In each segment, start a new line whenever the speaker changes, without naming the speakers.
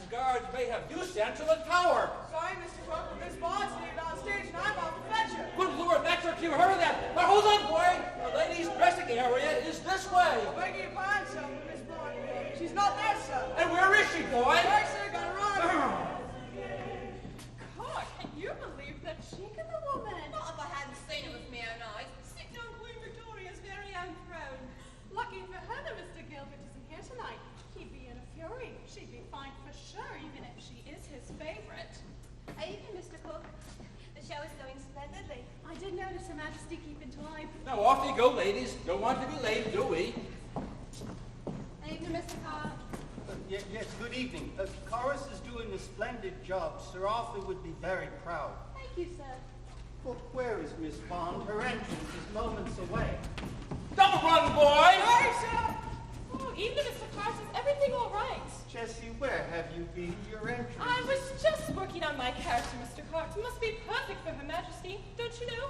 guards may have you sent to the tower.
Sorry, Mr. Cook, but Miss Bond's leaving on stage and I'm off to fetch her.
Good Lord, that's what you heard of that. Now hold on, boy. The ladies' dressing area is this way.
Beg your pardon, sir, Miss Bond. She's not there, sir.
And where is she, boy?
Sorry, sir, gotta run.
God, can you believe that chic of a woman?
Not if I hadn't seen her with my own eyes. Sitting on Queen Victoria's very own throne.
Lucky for her that Mr. Gilbert isn't here tonight. He'd be in a fury. She'd be fine for sure, even if she is his favorite.
Evening, Mr. Cook. The show is going splendidly.
I did notice Her Majesty keeping time.
Now off you go, ladies. Don't want to be late, do we?
Evening, Mr. Carr.
Yes, good evening. Chorus is doing a splendid job. Sir Arthur would be very proud.
Thank you, sir.
But where is Miss Bond? Her entrance is moments away.
Don't run, boy!
Sorry, sir.
Oh, evening, Mr. Carr. Is everything all right?
Jessie, where have you been? Your entrance.
I was just working on my character, Mr. Carte. It must be perfect for Her Majesty, don't you know?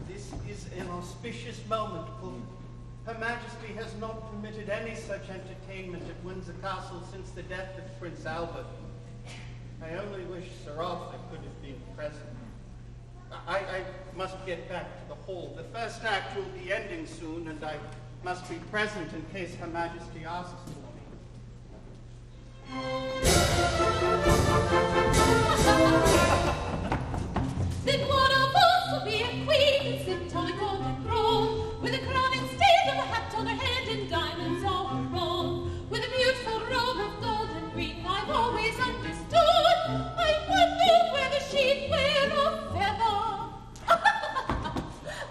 This is an auspicious moment, Cook. Her Majesty has not permitted any such entertainment at Windsor Castle since the death of Prince Albert. I only wish Sir Arthur could have been present. I must get back to the hall. The first act will be ending soon, and I must be present in case Her Majesty asks for me.
Then one of us will be a queen and sit on a golden throne, with a crown instead of a hat on her head and diamonds all her own, with a beautiful robe of gold and green. I've always understood. I wondered whether she'd wear a feather.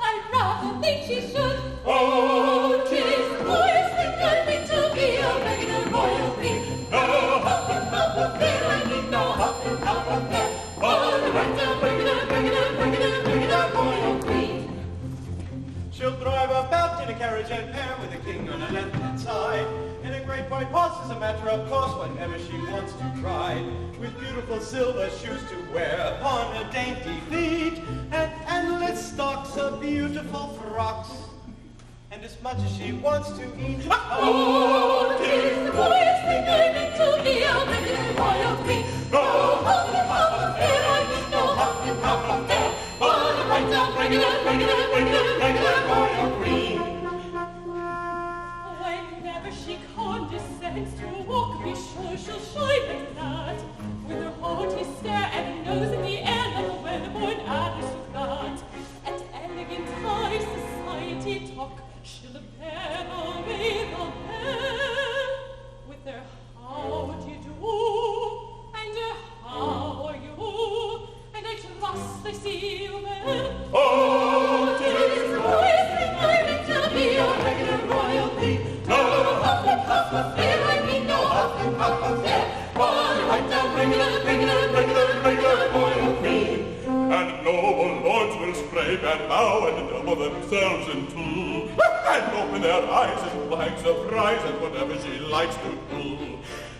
I rather think she should. Oh, 'tis the boys think I mean to be a regular royal queen. No huffing, puff affair, I mean no huffing, puff affair. Oh, the right down, regular royal queen.
She'll drive about in a carriage and pair with a king on her left-hand side. In a great white horse is a matter of course whenever she wants to ride. With beautiful silver shoes to wear upon her dainty feet, and endless stocks of beautiful frocks. And as much as she wants to eat.
Oh, 'tis the boys think I mean to be a regular royal queen. No huffing, puff affair, I mean no huffing, puff affair. Oh, the right down, regular royal queen.
Whenever she condescends to walk, be sure she'll shine like that. With her haughty stare and her nose in the air like a well-born aristocrat. At elegant high society talk, she'll appear away the pair. With her how do you do, and her how are you, and I trust I see you well.
Oh, 'tis the boys think I mean to be a regular royal queen. No huffing, puff affair, I mean no huffing, puff affair. Oh, right down, regular royal queen.
And noble lords will scrape and bow and double themselves in two, and open their eyes in blank surprise at whatever she likes to do.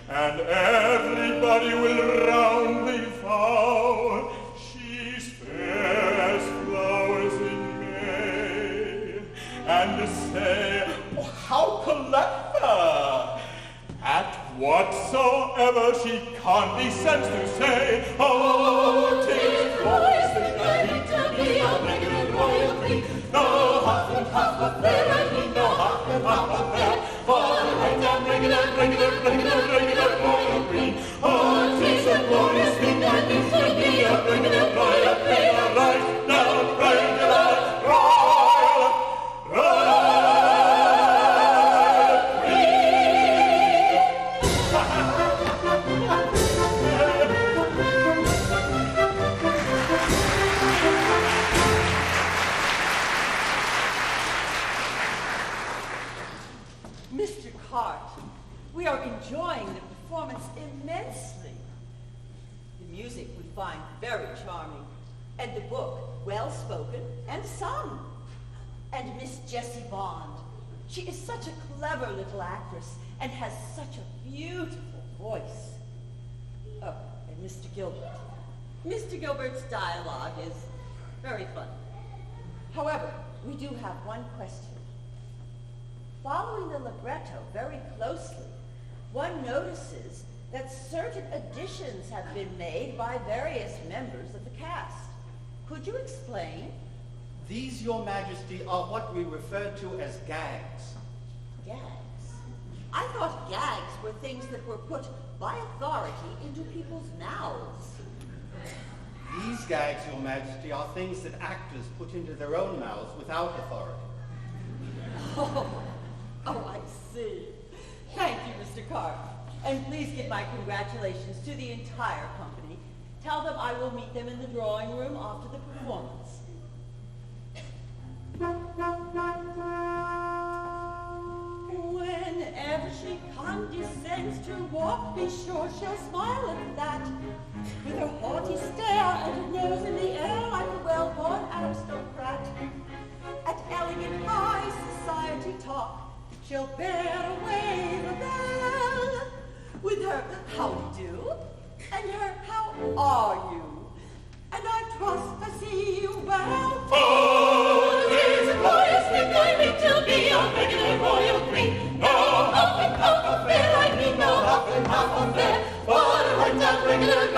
And everybody will roundly vow she's fair as flowers in May, and say, oh, how clever! At whatsoever she condescends to say, oh, 'tis boys think I need to be a regular royal queen. No huffing, puff affair, I mean no huffing, puff affair. For the right down regular royal queen. Oh, 'tis the boys think I need to be a regular royal queen. Right down regular royal
Mr. Carte, we are enjoying the performance immensely. The music we find very charming, and the book well-spoken and sung. And Miss Jessie Bond, she is such a clever little actress and has such a beautiful voice. Oh, and Mr. Gilbert. Mr. Gilbert's dialogue is very funny. However, we do have one question. Following the libretto very closely, one notices that certain additions have been made by various members of the cast. Could you explain?
These, Your Majesty, are what we refer to as gags.
Gags? I thought gags were things that were put by authority into people's mouths.
These gags, Your Majesty, are things that actors put into their own mouths without authority.
Oh, I see. Thank you, Mr. Carte. And please give my congratulations to the entire company. Tell them I will meet them in the drawing room after the performance. Whenever she condescends to walk, be sure she'll smile at that. With her haughty stare and her nose in the air like a well-born aristocrat. At elegant high society talk, she'll bear away the bell. With her how do you do, and her how are you. And I trust I see you well.
Oh, it is a glorious thing I mean to be a regular royal queen. No half and half affair, I mean no half and half affair. But a right down regular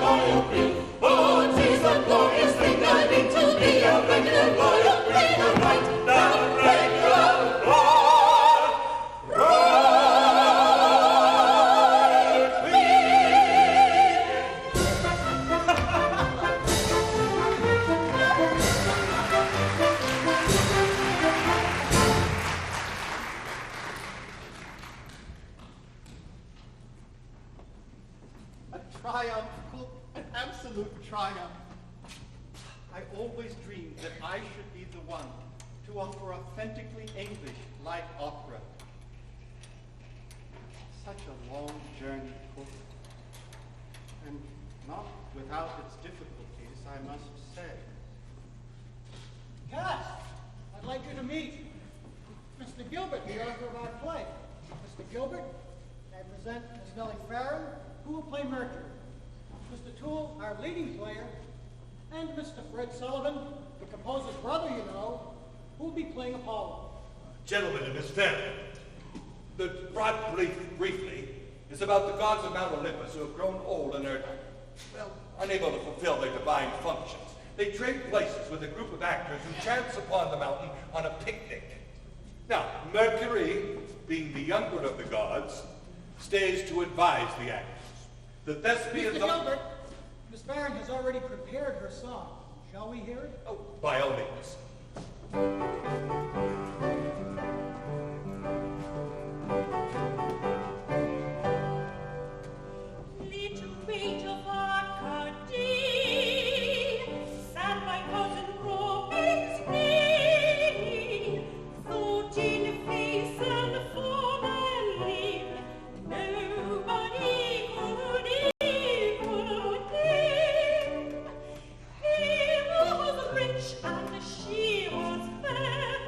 royal queen. Oh, it is a glorious thing I mean to be a regular royal queen. A right down regular royal queen.
Triumph. I always dreamed that I should be the one to offer authentically English light opera. Such a long journey, Cook, and not without its difficulties, I must say.
Cast, I'd like you to meet Mr. Gilbert, the author of our play. Mr. Gilbert, I present Miss Nellie Farron, who will play Mercury. Mr. Toole, our leading player, and Mr. Fred Sullivan, the composer's brother, you know, who will be playing Apollo.
Gentlemen and Miss Farron, the plot briefly is about the gods of Mount Olympus who have grown old and are, well, unable to fulfill their divine functions. They trade places with a group of actors who chance upon the mountain on a picnic. Now, Mercury, being the younger of the gods, stays to advise the actors. The thespians
Mr. Gilbert, Miss Farron has already prepared her song. Shall we hear it?
Oh, by all means.
Little bit of Arcady, sat my cousin Robin's knee, thought in a face and form and limb, nobody could equal him. He was rich and she was fair,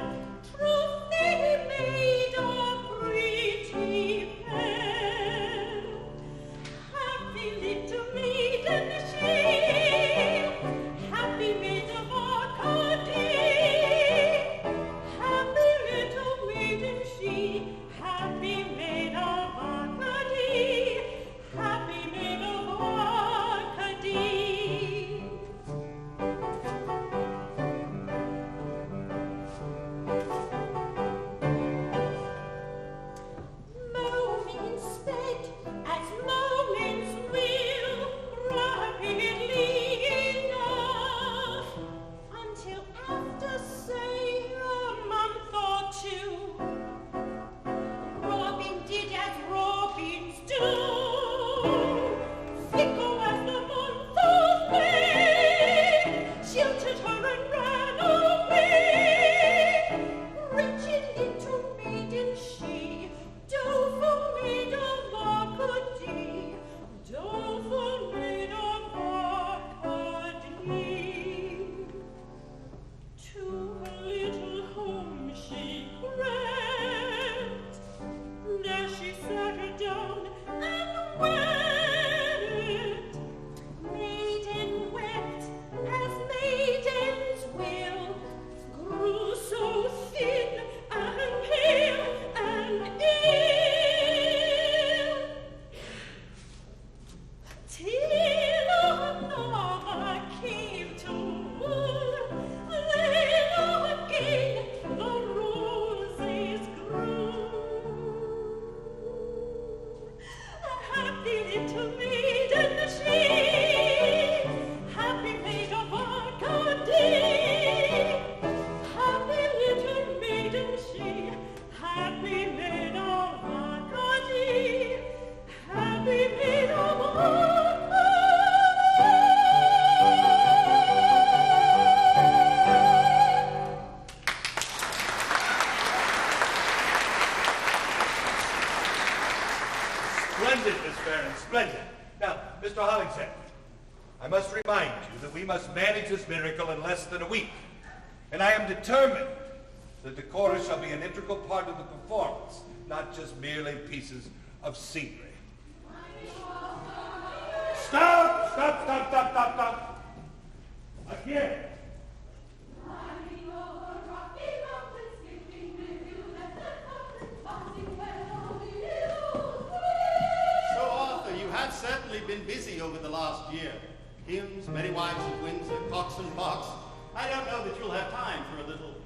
fair and splendid. Now, Mr. Hollingshead, I must remind you that we must manage this miracle in less than a week. And I am determined that the chorus shall be an integral part of the performance, not just merely pieces of scenery. Stop! Stop, stop, stop, stop, stop! Again!
So, Arthur, you have certainly been busy over the last year. Hymns, Many Wives of Windsor, Cox and Fox. I don't know that you'll have time for a little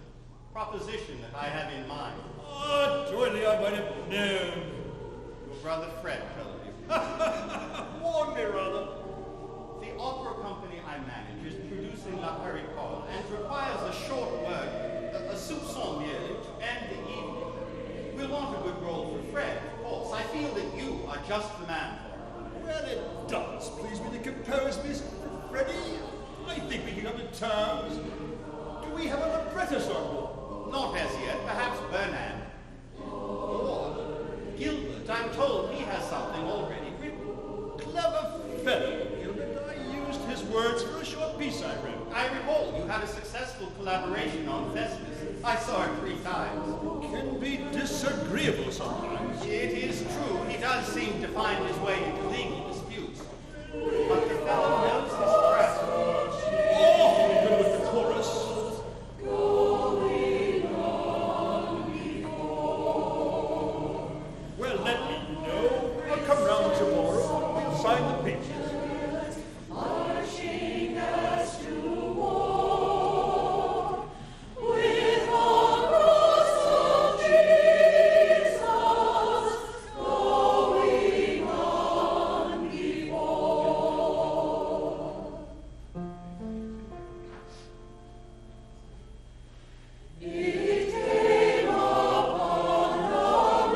proposition that I have in mind.
Oh, surely I might have known.
Your brother Fred told you.
Warn me, rather.
The opera company I manage is producing La Pericole and requires a short work, a soupçon merely, to end the evening. We'll want a good role for Fred, of course. I feel that you are just the man for it.
Well, it does please me to compose Miss Freddie. I think we can come to terms. Do we have a librettist on board?
Not as yet. Perhaps Bernard. Or Gilbert. I'm told he has something already written.
Clever fellow, Gilbert. I used his words for a short piece I wrote.
I recall you had a successful collaboration on Festus. I saw it 3 times.
Can be disagreeable sometimes.
It is true. He does seem to find his way into legal disputes. But the fellow knows his craft.
Awfully good with the chorus. Well, let me know. I'll come round tomorrow. We'll sign the pages.
Marching as to war, with our cross of Jesus going on before. It came upon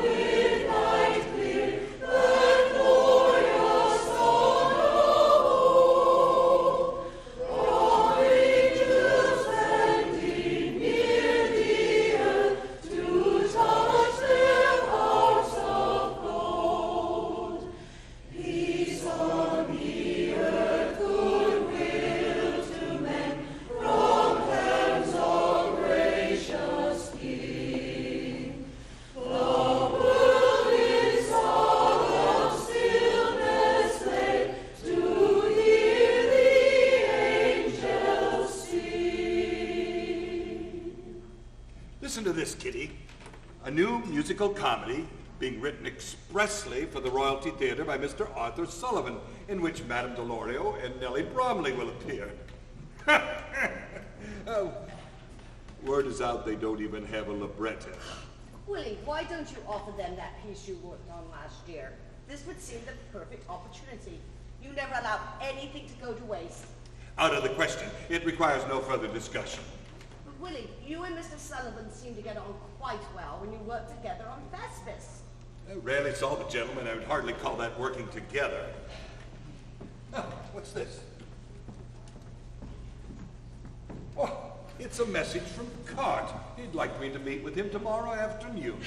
the midnight clear, that glorious dawn of old, from angels bending near the earth to touch their harps of gold. Peace on the earth, goodwill to men, from hands of gracious King. The world in solemn stillness lay to hear the angels sing.
Listen to this, Kitty. A new musical comedy being written expressly for the Royalty Theatre by Mr. Arthur Sullivan, in which Madame Delorio and Nellie Bromley will appear. Word is out they don't even have a librettist.
Willie, why don't you offer them that piece you worked on last year? This would seem the perfect opportunity. You never allow anything to go to waste.
Out of the question. It requires no further discussion.
But Willie, you and Mr. Sullivan seem to get on quite well when you work together on Thespis.
I rarely saw the gentleman. I would hardly call that working together. Oh, what's this? Oh, it's a message from Carte. He'd like me to meet with him tomorrow afternoon.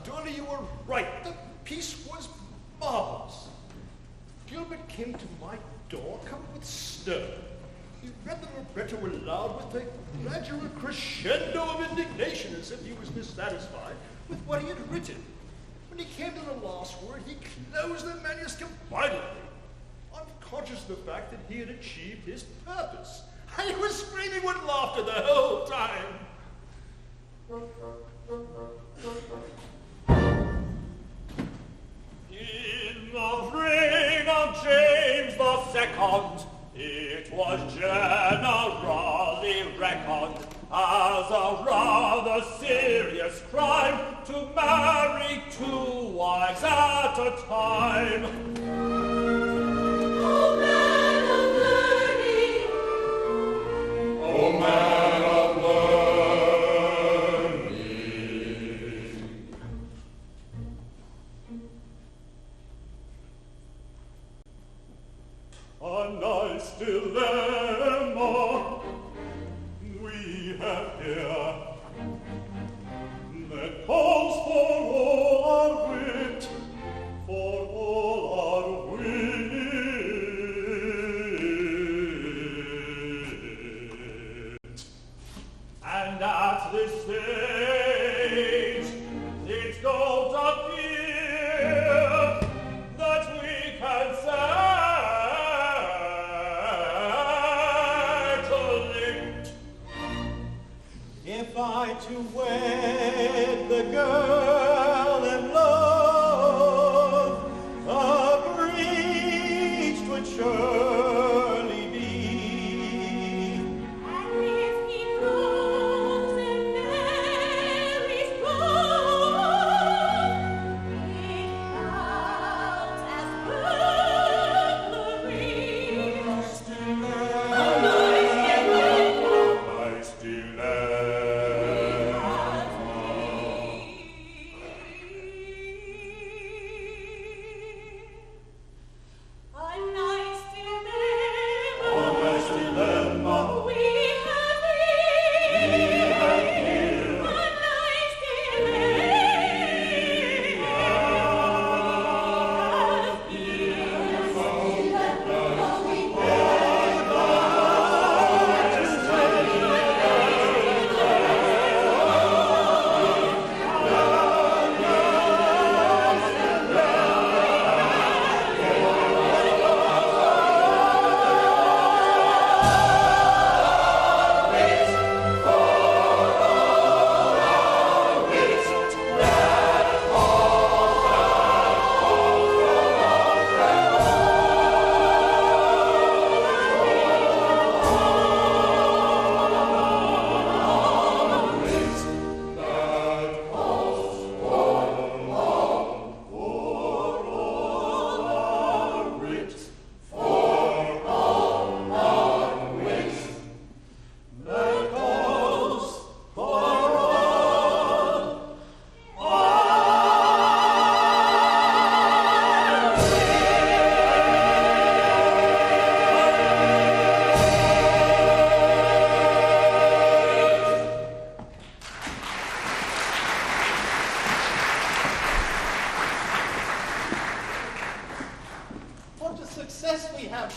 Donny, you were right. The piece was marvelous. Gilbert came to my door covered with stir. He read the libretto aloud with a gradual crescendo of indignation, as if he was dissatisfied with what he had written. When he came to the last word, he closed the manuscript violently, unconscious of the fact that he had achieved his purpose. I was screaming with laughter the whole time. In the reign of James II, it was generally reckoned as a rather serious crime to marry 2 wives at a time.
Oh, man of learning!
O man of learning!
A nice dilemma we have here. That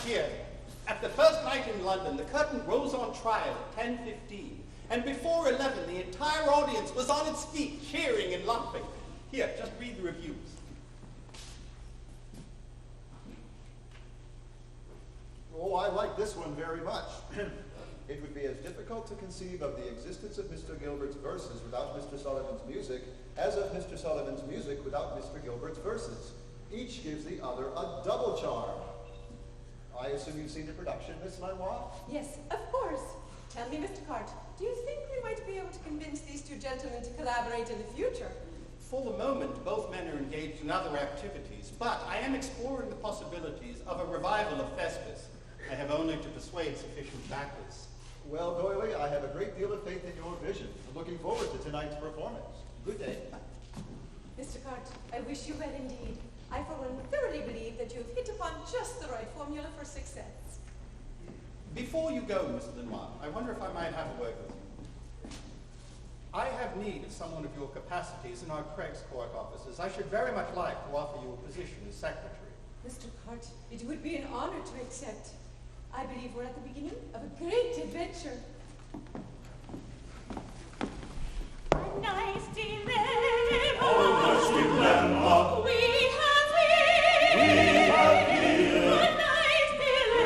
year, at the first night in London, the curtain rose on trial at 10:15, and before 11, the entire audience was on its feet, cheering and laughing. Here, just read the reviews.
Oh, I like this one very much. It would be as difficult to conceive of the existence of Mr. Gilbert's verses without Mr. Sullivan's music as of Mr. Sullivan's music without Mr. Gilbert's verses. Each gives the other a double charm. I assume you've seen the production, Miss Lanois?
Yes, of course. Tell me, Mr. Carte, do you think we might be able to convince these two gentlemen to collaborate in the future?
For the moment, both men are engaged in other activities, but I am exploring the possibilities of a revival of Thespis. I have only to persuade sufficient backers.
Well, Doyley, I have a great deal of faith in your vision. I'm looking forward to tonight's performance. Good day.
Mr. Carte, I wish you well indeed. I, for one, thoroughly believe that you have hit upon just the right formula for success.
Before you go, Miss Lenoir, I wonder if I might have a word with you. I have need of someone of your capacities in our Craig's Court offices. I should very much like to offer you a position as secretary.
Mr. Carte, it would be an honor to accept. I believe we're at the beginning of a great adventure.
A nice dilemma.
Oh, nice dilemma.
We have here. A nice dilemma.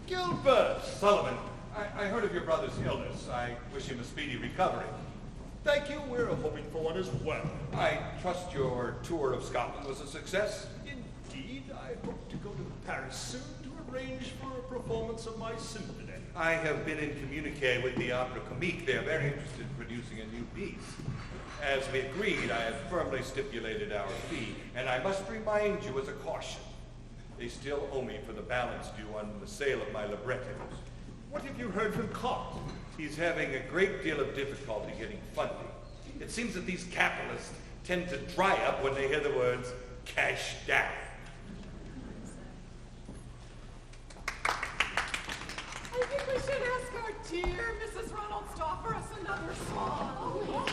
Gilbert!
Sullivan, I heard of your brother's illness. I wish him a speedy recovery.
Thank you. We're hoping for one as well.
I trust your tour of Scotland was a success?
Indeed, I hope to go to Paris soon to arrange for a performance of my symphony.
I have been in communique with the Opera Comique. They are very interested in producing a new piece. As we agreed, I have firmly stipulated our fee, and I must remind you as a caution, they still owe me for the balance due on the sale of my librettos.
What have you heard from Carte?
He's having a great deal of difficulty getting funding. It seems that these capitalists tend to dry up when they hear the words cash down.
I think we should ask our dear Mrs. Reynolds to offer us another song.
Oh,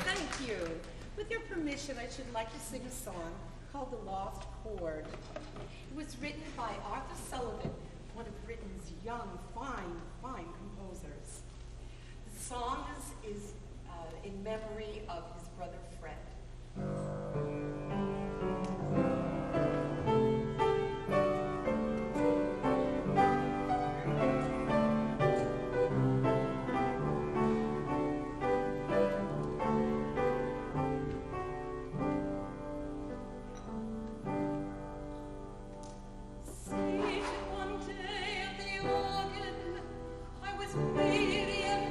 thank you. With your permission, I should like to sing a song called The Lost Chord. It was written by Arthur Sullivan, one of Britain's young, fine composers. The song is in memory of his brother Fred.
Weary of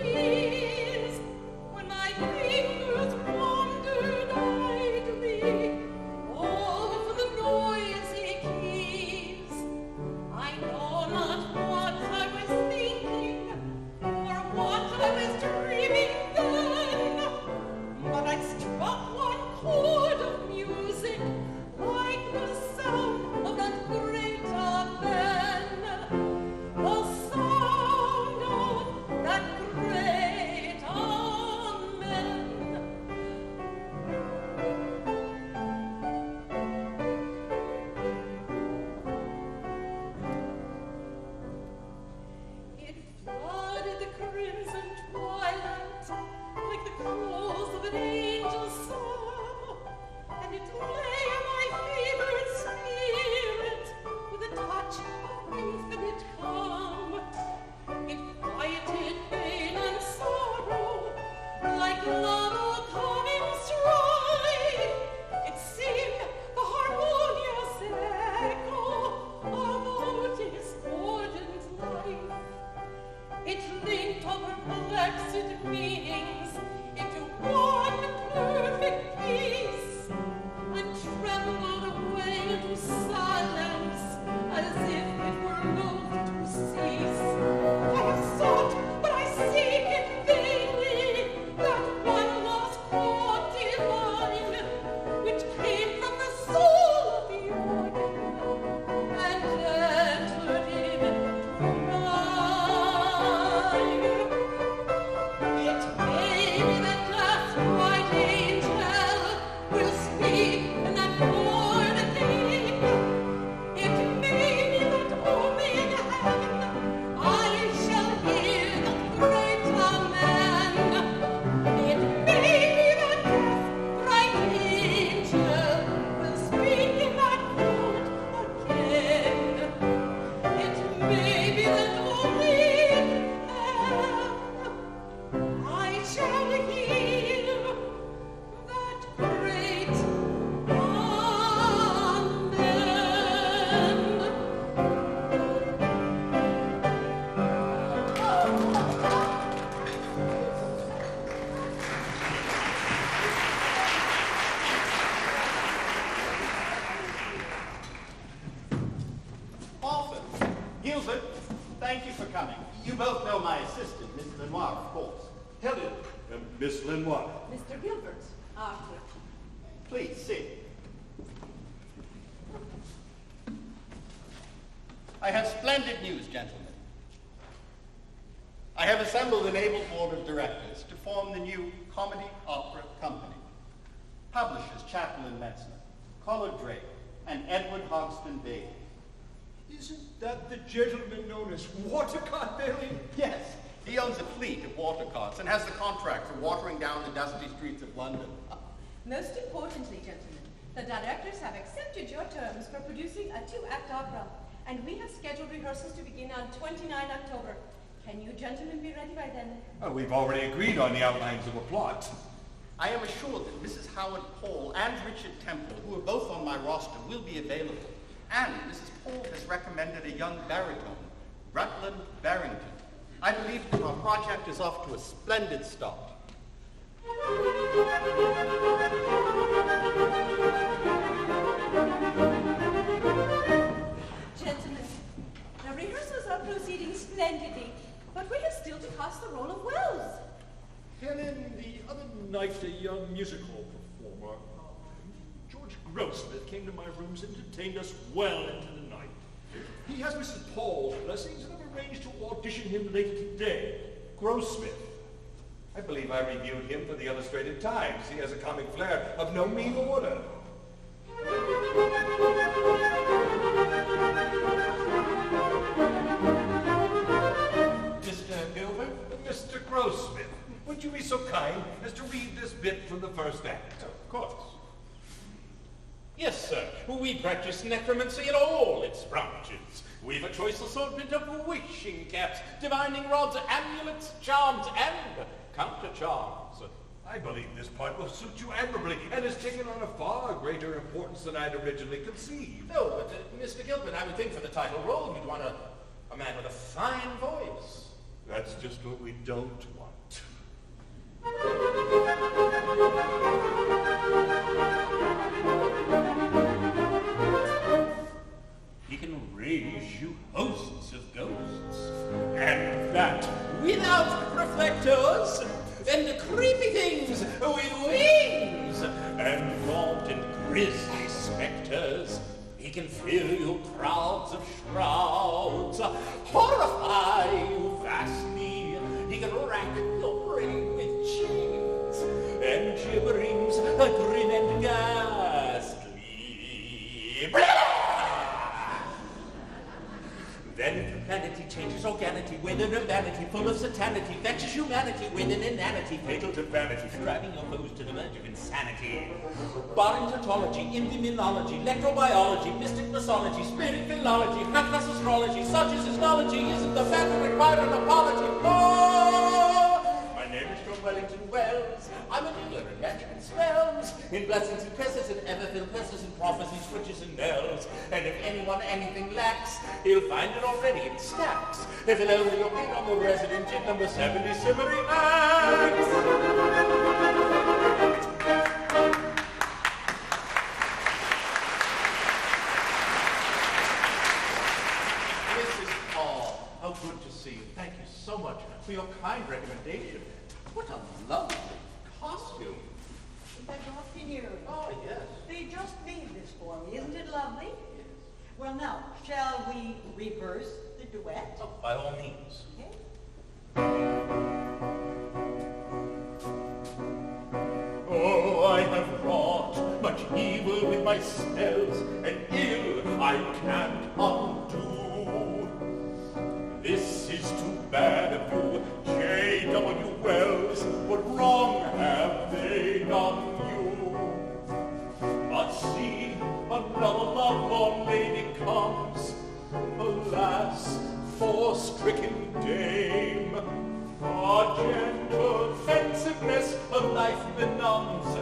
melodies, when my finger
it come. It quieted pain and sorrow, like love coming stride. It seemed the harmonious echo of discordant life. It linked our perplexed meanings into one perfect peace, and trembled away into silence as if it were loath to cease. I have sought, but I seek in vainly, that one lost chord divine, which came from the soul of the organ, and entered into mine. It may be that last white angel will speak in that chord deep. It may be that only in heaven I shall hear the great amen. It may be that death, bright angel, will speak in that chord again. It may be that only in heaven I shall hear that great
Arthur, Gilbert, thank you for coming. You both know my assistant, Miss Lenoir, of course.
Helen, Miss Lenoir.
Mr. Gilbert, Arthur.
Please sit. I have splendid news, gentlemen. I have assembled an able board of directors to form the new Comedy Opera Company. Publishers Chappell and Metzner, Collard Drake, and Edward Hogston Bailey.
Isn't that the gentleman known as Watercart Bailey?
Yes, he owns a fleet of water carts and has the contract for watering down the dusty streets of London.
Most importantly, gentlemen, the directors have accepted your terms for producing a two-act opera, and we have scheduled rehearsals to begin on 29 October. Can you gentlemen be ready by then?
Oh, we've already agreed on the outlines of a plot.
I am assured that Mrs. Howard Paul and Richard Temple, who are both on my roster, will be available. And Mrs. Paul has recommended a young baritone, Rutland Barrington. I believe that our project is off to a splendid start.
Gentlemen, the rehearsals are proceeding splendidly, but we have still to cast the role of Wells.
Helen, the other night a young musical performer, George Grossmith, came to my rooms and entertained us well into the night. He has Mrs. Paul's blessings and I've arranged to audition him later today.
Grossmith. I believe I reviewed him for the Illustrated Times. He has a comic flair of no mean order.
Mr. Gilbert?
Mr. Grossmith, would you be so kind as to read this bit from the first act?
Of course. Yes, sir. We practice necromancy in all its branches. We've a choice assortment of wishing caps, divining rods, amulets, charms, and counter-charms.
I believe this part will suit you admirably and has taken on a far greater importance than I'd originally conceived.
No, but Mr. Gilbert, I would think for the title role you'd want a man with a fine voice.
That's just what we don't want.
He can raise you hosts of ghosts, and that without reflectors, and creepy things with wings, and gaunt and grisly spectres. He can fill you crowds of shrouds, horrify you vastly. He can rack your brain with chains and gibberings, grim and ghastly. Blah! Then if the planet he changes organicity, with an urbanity, full of satanity, vexes humanity, with an inanity, fatal to vanity, driving your foes to the verge of insanity. Barring tautology, immunology, electrobiology, mystic mythology, spirit philology, hapless astrology, such as astrology isn't the matter require an apology. Oh! My name is John Wellington Wells. I'm a dealer in magic and spells, in blessings and curses and ever-filled curses and prophecies, witches and bells. And if anyone anything lacks, he'll find it already in stacks. If he'll only open on the resident in number 70 Simsbury Acts. Mrs. Paul, how good to see you. Thank you so much for your kind recommendation. What a lovely costume.
Isn't that afternoon?
Oh, yes.
They just made this for me. Isn't it lovely? Yes. Well, now, shall we reverse the duet?
Oh, by all means.
Okay.
Oh, I have wrought much evil with my spells, and ill I can't undo. This is too bad of you, J.W. Wells. What wrong have they done you? But see, another lovelorn lady comes. Alas, force-stricken dame. Our gentle offensiveness her life benumbs,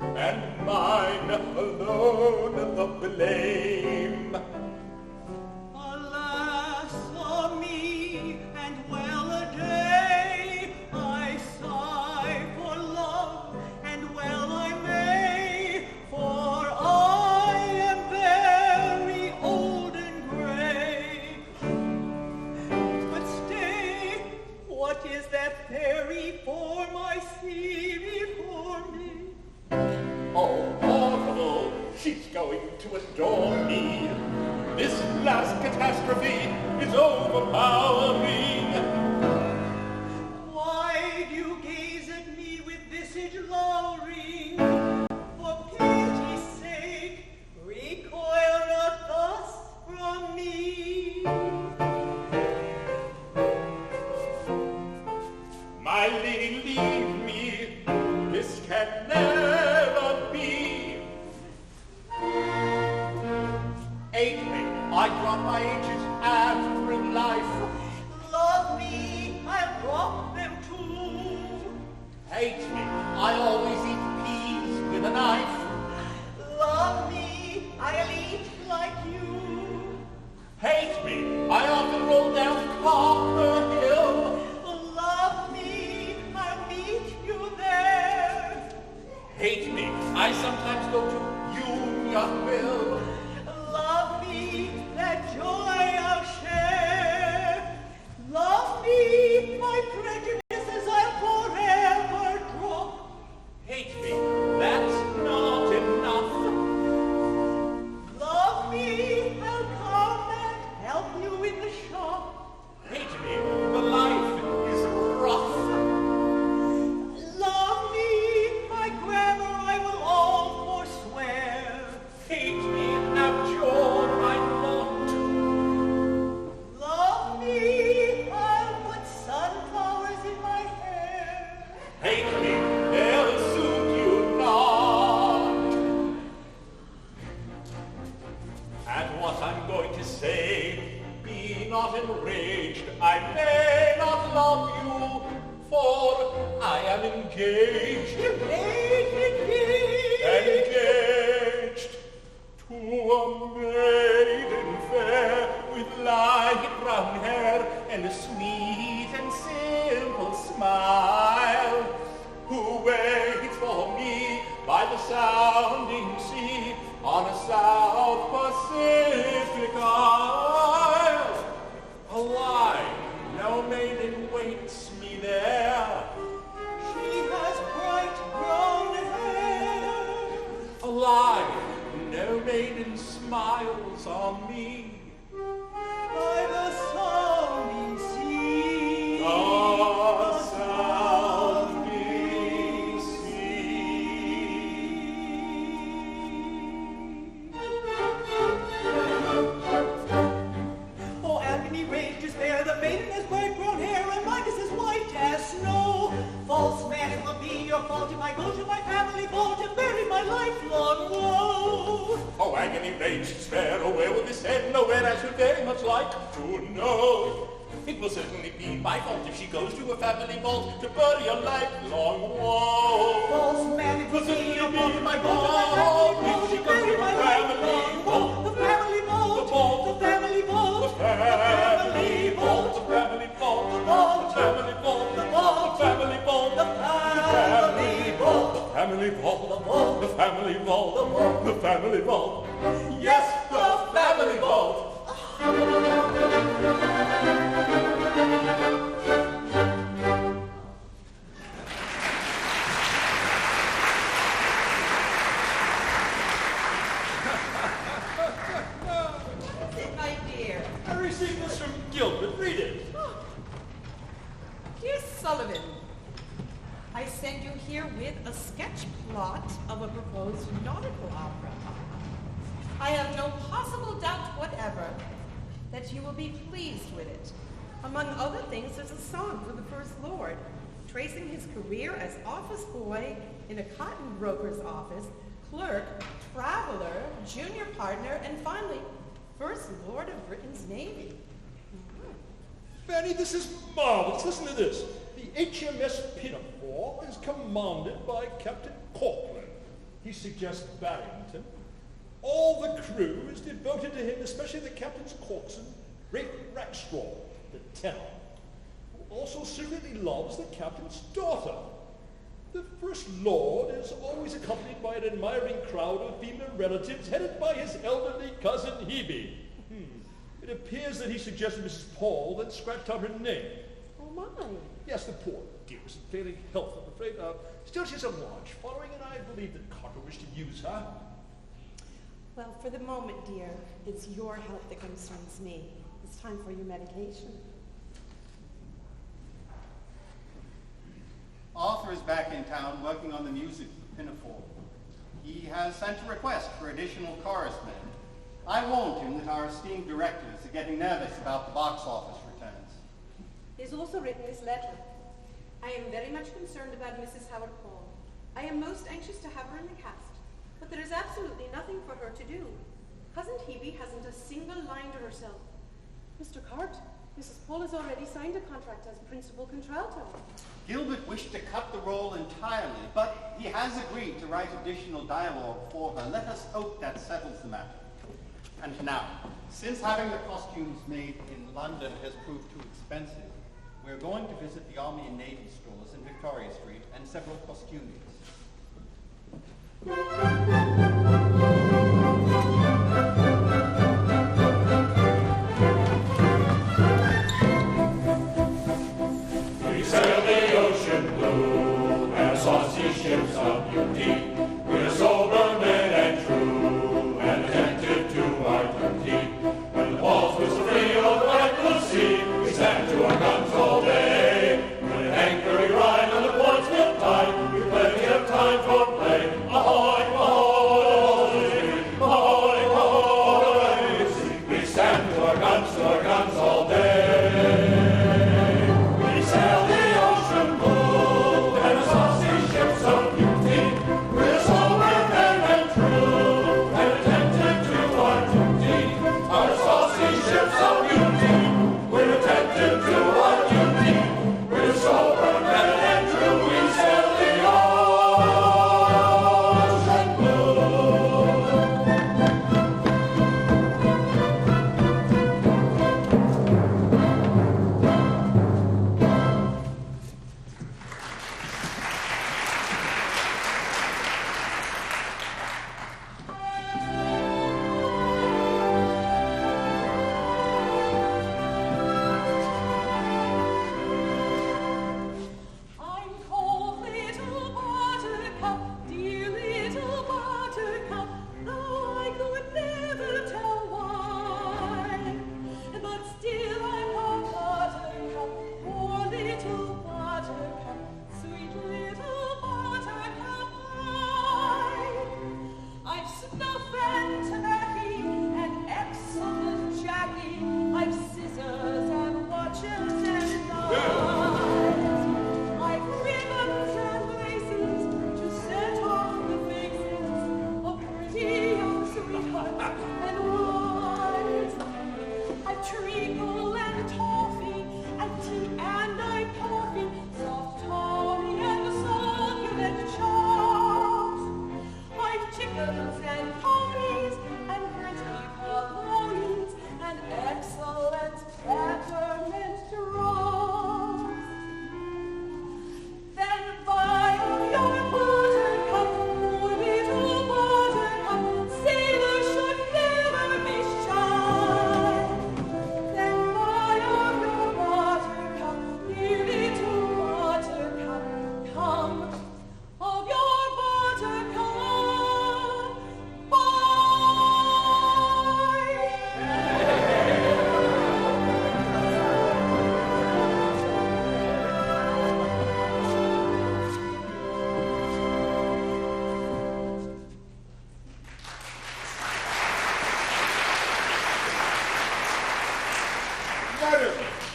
and mine alone the blame.
Alas, for me, and well a day, I sigh for love, and well I may, for I am very old and gray. But stay, what is that fairy form I see before me?
Oh, awful! She's going to adore me. This last catastrophe is overpowering.
Why do you gaze at me with visage lowering? For pity's sake, recoil not thus from me.
My lady, leave me. This can never be.
Aid me, I drop my ages after in life.
Love me, I'll drop them too.
Hate me, I always eat peas with a knife.
Love me, I'll eat like you.
Hate me, I often roll down Copper Hill.
Love me, I'll meet you there.
Hate me, I sometimes go to Unionville.
Love me, that joy I'll share. Love me, my prejudices I'll forever drop.
Hate me, that's not enough.
Love me, I'll come and help you in the shop.
Hate me, the life is rough.
Love me, my grammar I will all forswear.
Hate me, abjure my lot.
Love me, I'll put sunflowers in my hair.
Hate me, they'll suit you not.
And what I'm going to say, be not enraged. I may not love you, for I am engaged. Engaged to a maiden fair with light brown hair and a sweet and simple smile, who waits for me by the sounding sea on a South Pacific isle. Why, no maiden waits me there.
She has bright brown hair.
Alive, no maiden smiles on me.
By the sounding sea.
The sounding
Oh, agony, rage, despair, the maiden is
your fault if I go to my family vault and bury my lifelong woe.
Oh, agony rage, spare, oh, where will this end? Nowhere, I should very much like to know. It will certainly be my fault if she goes to a family vault to bury a lifelong woe.
False man, it will be your fault if I go to my family vault to bury my lifelong woe. The family vault, the family vault, the family vault, the family vault, the family vault, the family vault, the family vault, the family vault, the family vault, the family vault. Yes, the family vault.
My dear.
I received this from Gilbert. Read it.
Dear Sullivan, I send you here with a sketch plot of a proposed nautical opera. I have no possible doubt whatever that you will be pleased with it. Among other things, there's a song for the First Lord, tracing his career as office boy in a cotton broker's office, clerk, traveler, junior partner, and finally, First Lord of Britain's Navy.
Fanny, this is marvelous. Listen to this. The HMS Pinafore is commanded by Captain Corcoran. He suggests Barrington. All the crew is devoted to him, especially the captain's coxswain, Rafe Rackstraw, the tenor, who also secretly loves the captain's daughter. The First Lord is always accompanied by an admiring crowd of female relatives headed by his elderly cousin Hebe. It appears that he suggested Mrs. Paul, then scratched out her name.
Oh, my.
Yes, the poor dear is in failing health, I'm afraid. Still, she's a large following, and I believe that Carte wished to use her.
Well, for the moment, dear, it's your health that concerns me. It's time for your medication.
Arthur is back in town working on the music for Pinafore. He has sent a request for additional chorus men. I warned him that our esteemed directors are getting nervous about the box office returns.
He's also written this letter. I am very much concerned about Mrs. Howard Paul. I am most anxious to have her in the cast, but there is absolutely nothing for her to do. Cousin Hebe hasn't a single line to herself. Mr. Carte, Mrs. Paul has already signed a contract as principal contralto.
Gilbert wished to cut the role entirely, but he has agreed to write additional dialogue for her. Let us hope that settles the matter. And now, since having the costumes made in London has proved too expensive, we're going to visit the Army and Navy stores in Victoria Street and several costumiers.
We sail the ocean blue, and saucy ships of beauty. We're sober men and true, and attentive to our duty. When the balls whistle free over the white blue sea, we stand to our guns all day. When at anchor we ride on the Portsmouth tide, we've plenty of time for play. Ahoy, ahoy!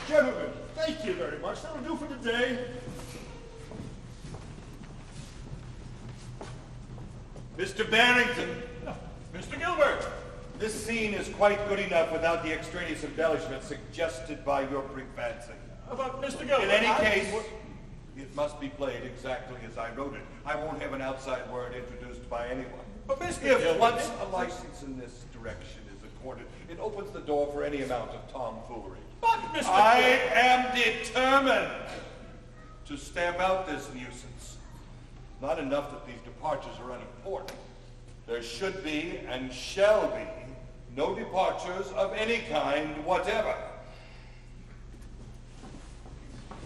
Gentlemen, thank you very much. That'll do for today.
Mr. Barrington.
Mr. Gilbert.
This scene is quite good enough without the extraneous embellishment suggested by your prefancy.
About Mr. Gilbert.
In any case, it must be played exactly as I wrote it. I won't have an outside word introduced by anyone.
But Mr.
If
Gilbert,
once a license in this direction is accorded, it opens the door for any amount of tomfoolery.
But Mr.
I am determined to stamp out this nuisance. Not enough that these departures are unimportant. There should be and shall be no departures of any kind whatever.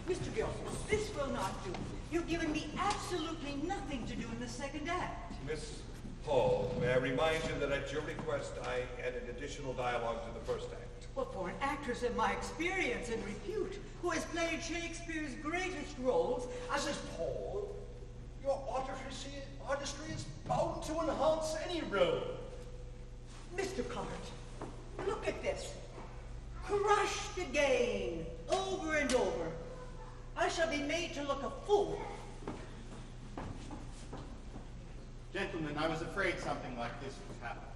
Mr. Gilbert, this will not do. You've given me absolutely nothing to do in the second act.
Miss Hall, may I remind you that at your request I added additional dialogue to the first act.
Well, for an actress of my experience and repute, who has played Shakespeare's greatest roles,
Mrs. Paul, your artistry is bound to enhance any role.
Mr. Carte, look at this. Crushed again, over and over. I shall be made to look a fool.
Gentlemen, I was afraid something like this would happen.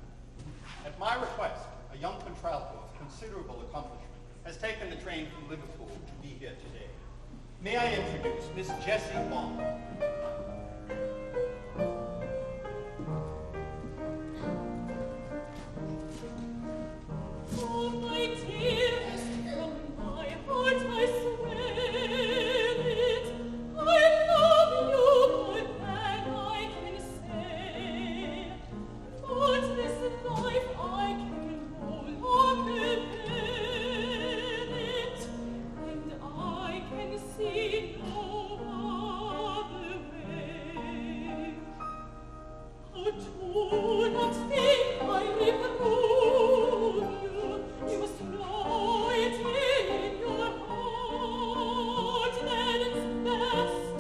At my request, a young contralto of considerable accomplishment has taken the train from Liverpool to be here today. May I introduce Miss Jessie Bond.
Oh, my dearest, from my heart I swear it. I love you more than I can say. But this life I can no longer bear it, and I can see no other way. Oh, do not think I reprove you. You must know it in your heart that it's best.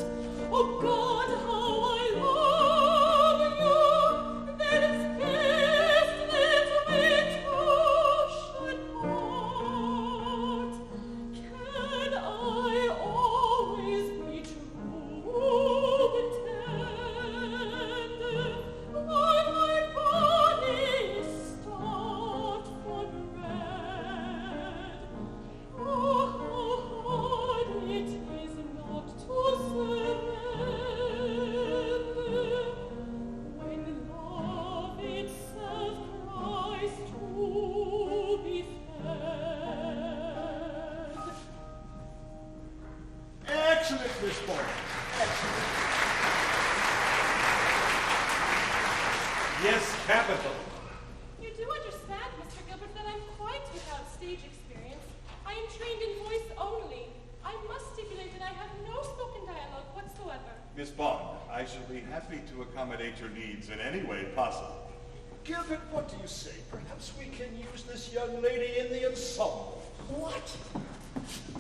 Oh God, how I love you, that it's best that we two should part. Can I always be true and tender, while my body is starved for bread? Oh, how hard it is not to surrender, when love itself cries to be fed.
Excellent, Miss Bond. Excellent.
Yes, capital.
You do understand, Mr. Gilbert, that I'm quite without stage experience. I am trained in voice only. I must stipulate that I have no spoken dialogue whatsoever.
Miss Bond, I shall be happy to accommodate your needs in any way possible.
Gilbert, what do you say? Perhaps we can use this young lady in the ensemble.
What?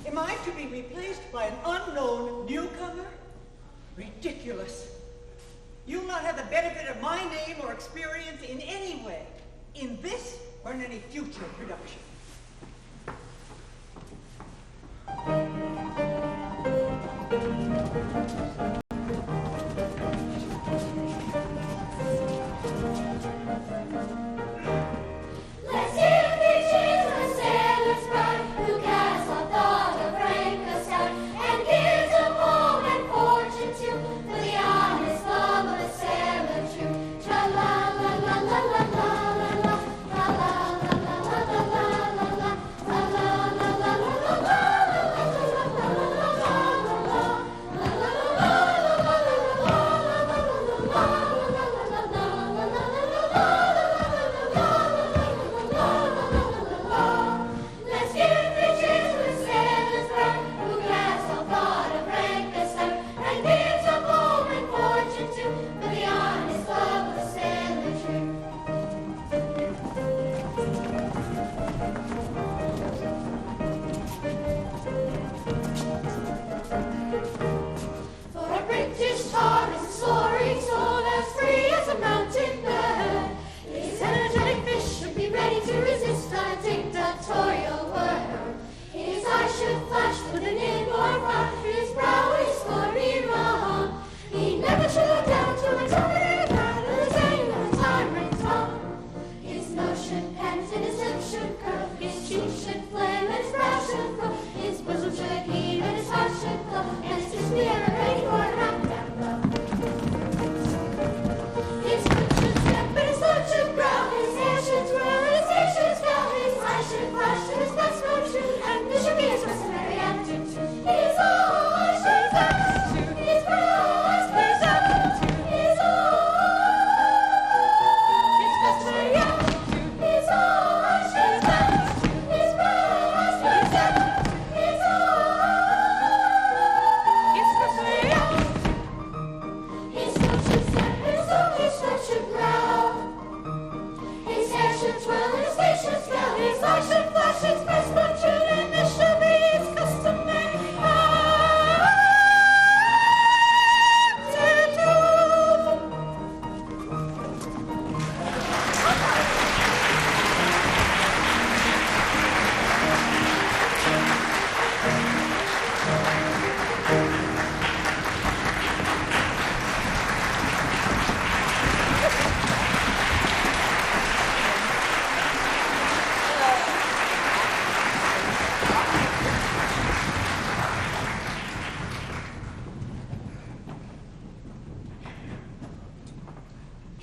Am I to be replaced by an unknown newcomer? Ridiculous. You'll not have the benefit of my name or experience in any way, in this or in any future production.
Let's hear pitches of sailor's pride, who casts a thought of rank aside, and gives a poem and fortune too, for the honest love of a sailor true. Tra la la la la la la la la la la la la la la la.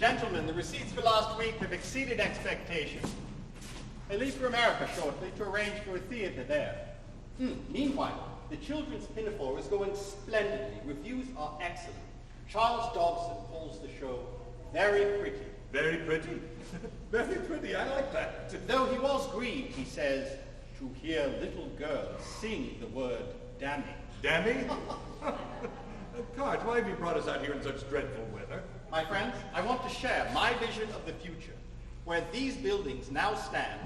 Gentlemen, the receipts for last week have exceeded expectations. I leave for America shortly to arrange for a theater there. Meanwhile, the children's pinafore is going splendidly. Reviews are excellent. Charles Dobson calls the show very pretty.
Very pretty? Very pretty, I like that.
Though he was grieved, he says, to hear little girls sing the word dammy.
Dammy? Carte, why have you brought us out here in such dreadful weather?
My friends, I want to share my vision of the future. Where these buildings now stand,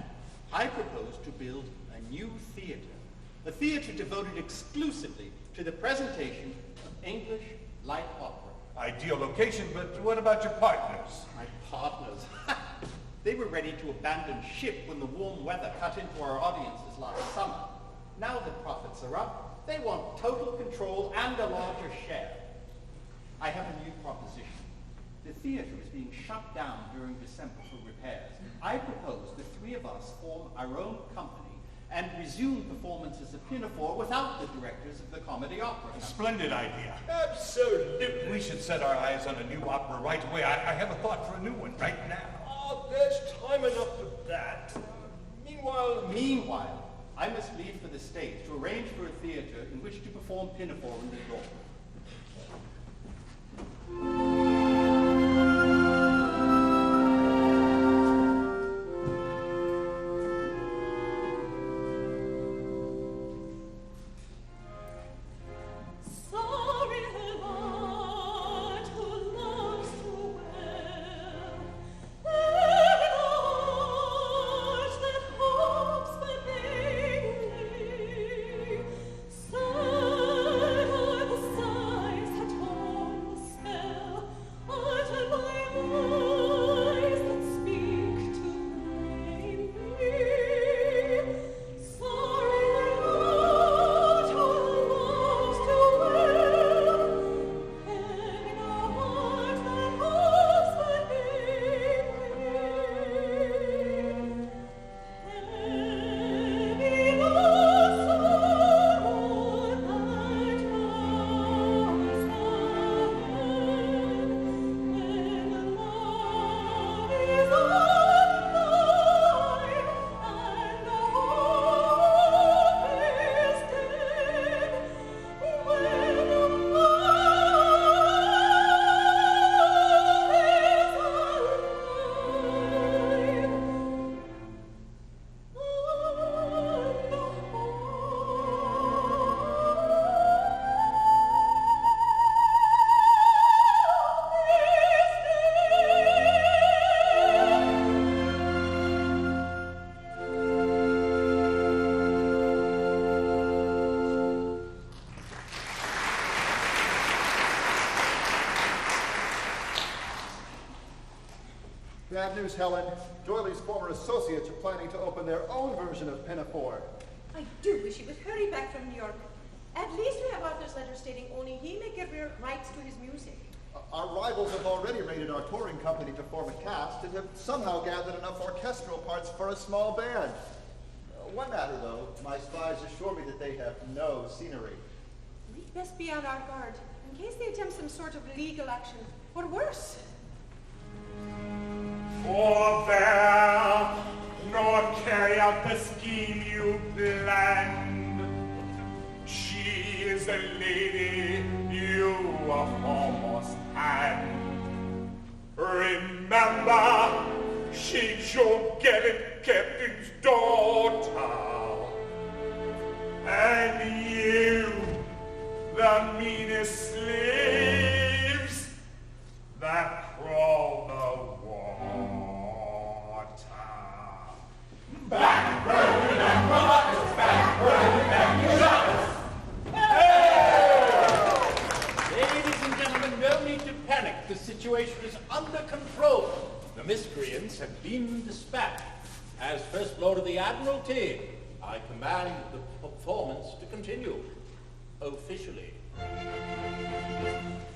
I propose to build a new theater. A theater devoted exclusively to the presentation of English light opera.
Ideal location, but what about your partners?
My partners? They were ready to abandon ship when the warm weather cut into our audiences last summer. Now the profits are up, they want total control and a larger share. I have a new proposition. The theater is being shut down during December for repairs. I propose the three of us form our own company and resume performances of Pinafore without the directors of the comedy opera.
A splendid idea.
Absolutely.
We should set our eyes on a new opera right away. I have a thought for a new one right now.
Oh, there's time enough for that.
Meanwhile, I must leave for the stage to arrange for a theater in which to perform Pinafore in the door.
Bad news, Helen. Doyley's former associates are planning to open their own version of Pinafore.
I do wish he would hurry back from New York. At least we have Arthur's letter stating only he may give rights to his music.
Our rivals have already raided our touring company to form a cast and have somehow gathered enough orchestral parts for a small band. One matter, though, my spies assure me that they have no scenery.
We'd best be on our guard in case they attempt some sort of legal action, or worse.
Forbear, nor carry out the scheme you planned. She is a lady you have almost had. Remember, she's your gallant captain's daughter. And you, the meanest slaves that crawl the water. Backburn and rockets, backburn and rockets.
Ladies and gentlemen, no need to panic. The situation is under control. The miscreants have been dispatched. As First Lord of the Admiralty, I command the performance to continue. Officially.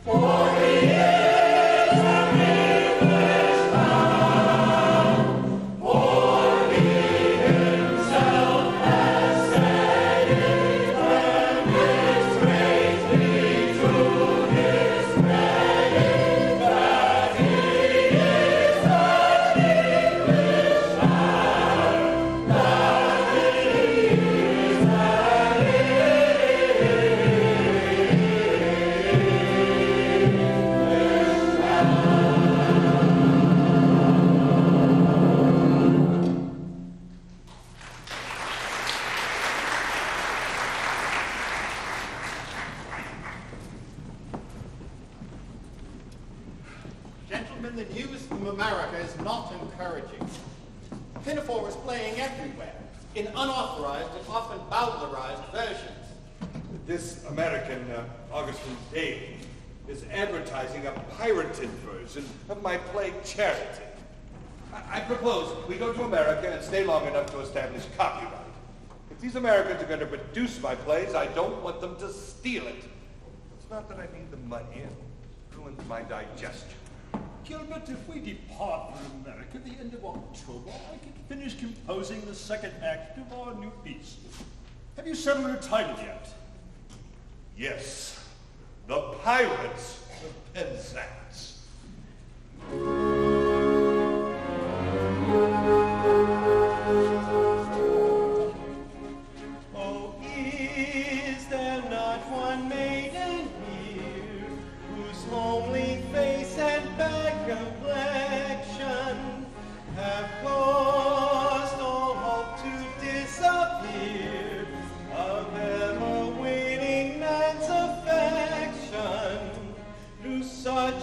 For he is an English man, for he himself has said it, and it's greatly to his credit that he
gentlemen, the news from America is not encouraging. Pinafore is playing everywhere, in unauthorized and often bowdlerized versions.
This American, Augustin Dale, is advertising a pirated version of my play Charity. I propose we go to America and stay long enough to establish copyright. If these Americans are going to produce my plays, I don't want them to steal it. It's not that I need the money. It ruins my digestion.
Gilbert, if we depart from America at the end of October, I can finish composing the second act of our new piece. Have you settled a title yet?
Yes. The Pirates of Penzance.
Oh, is there not one maiden here whose homely face and bad complexion have caused all hope to disappear of ever waiting man's affection? Through such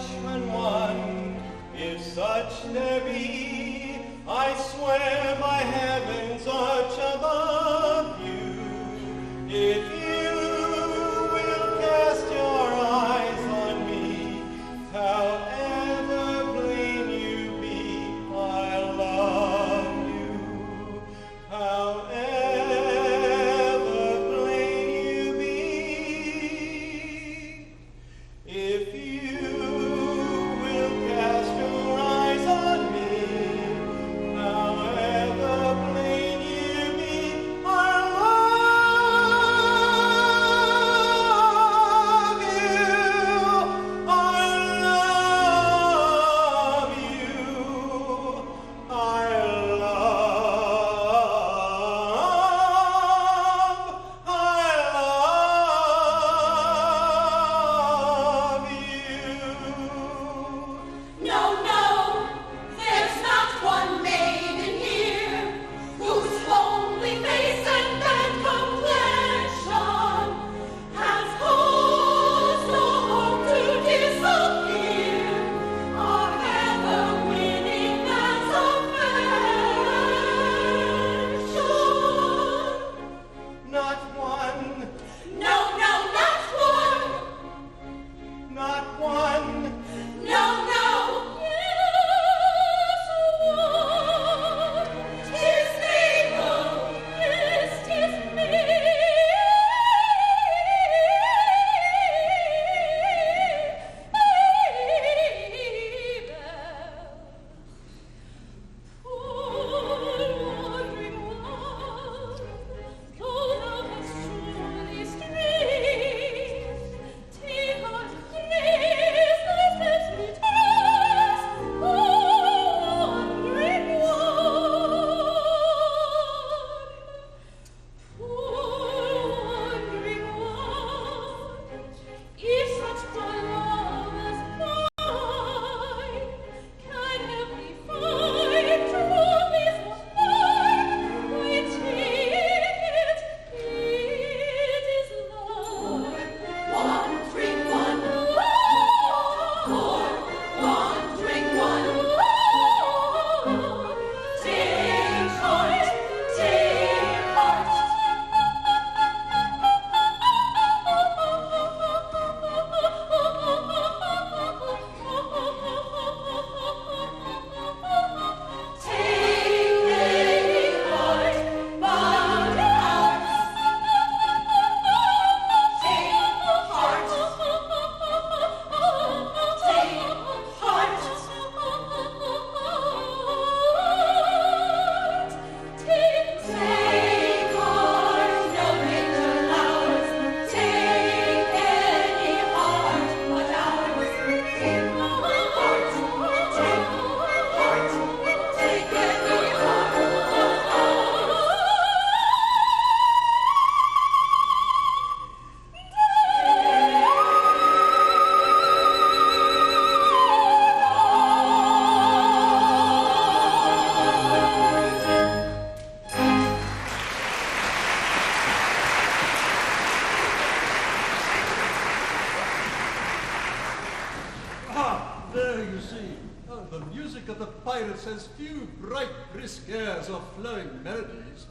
music of the pirates has few bright, brisk airs or flowing melodies.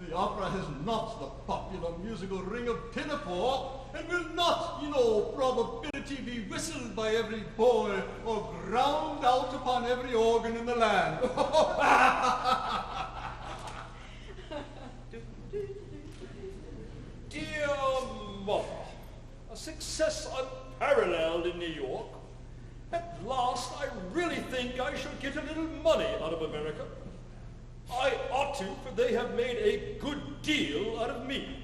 The opera has not the popular musical ring of pinafore, and will not, in all probability, be whistled by every boy or ground out upon every organ in the land.
Dear Mother, a success unparalleled in New York. At last, I really think I shall get a little money out of America. I ought to, for they have made a good deal out of me.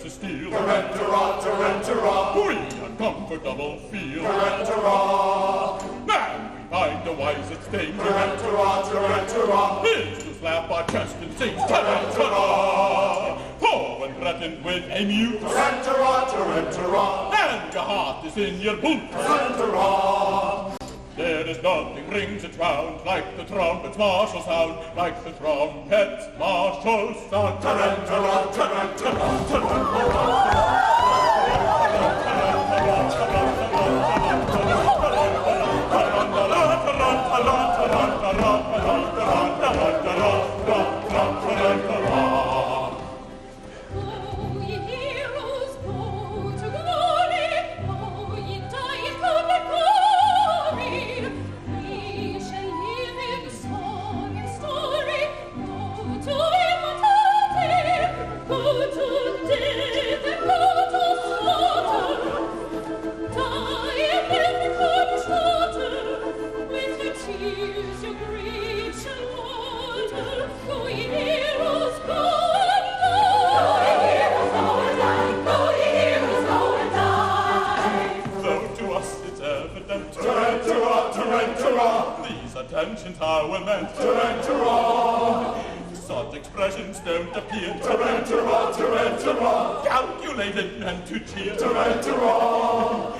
Steel. Tarantara, tarantara. We a comfortable feel. Tarantara. And we find a wise at stake. Tarantara, tarantara. Is to slap our chest and sing. Tarantara. Oh, when threatened with a mute. Tarantara, tarantara. And your heart is in your boot. Tarantara. There is nothing rings its round like the trumpet's martial sound, like the trumpet's martial sound. Tarantara, tarantara, tarantara. These attentions are well meant. Tarantara. Such expressions don't appear. Tarantara, tarantara. Calculated meant to cheer. Tarantara.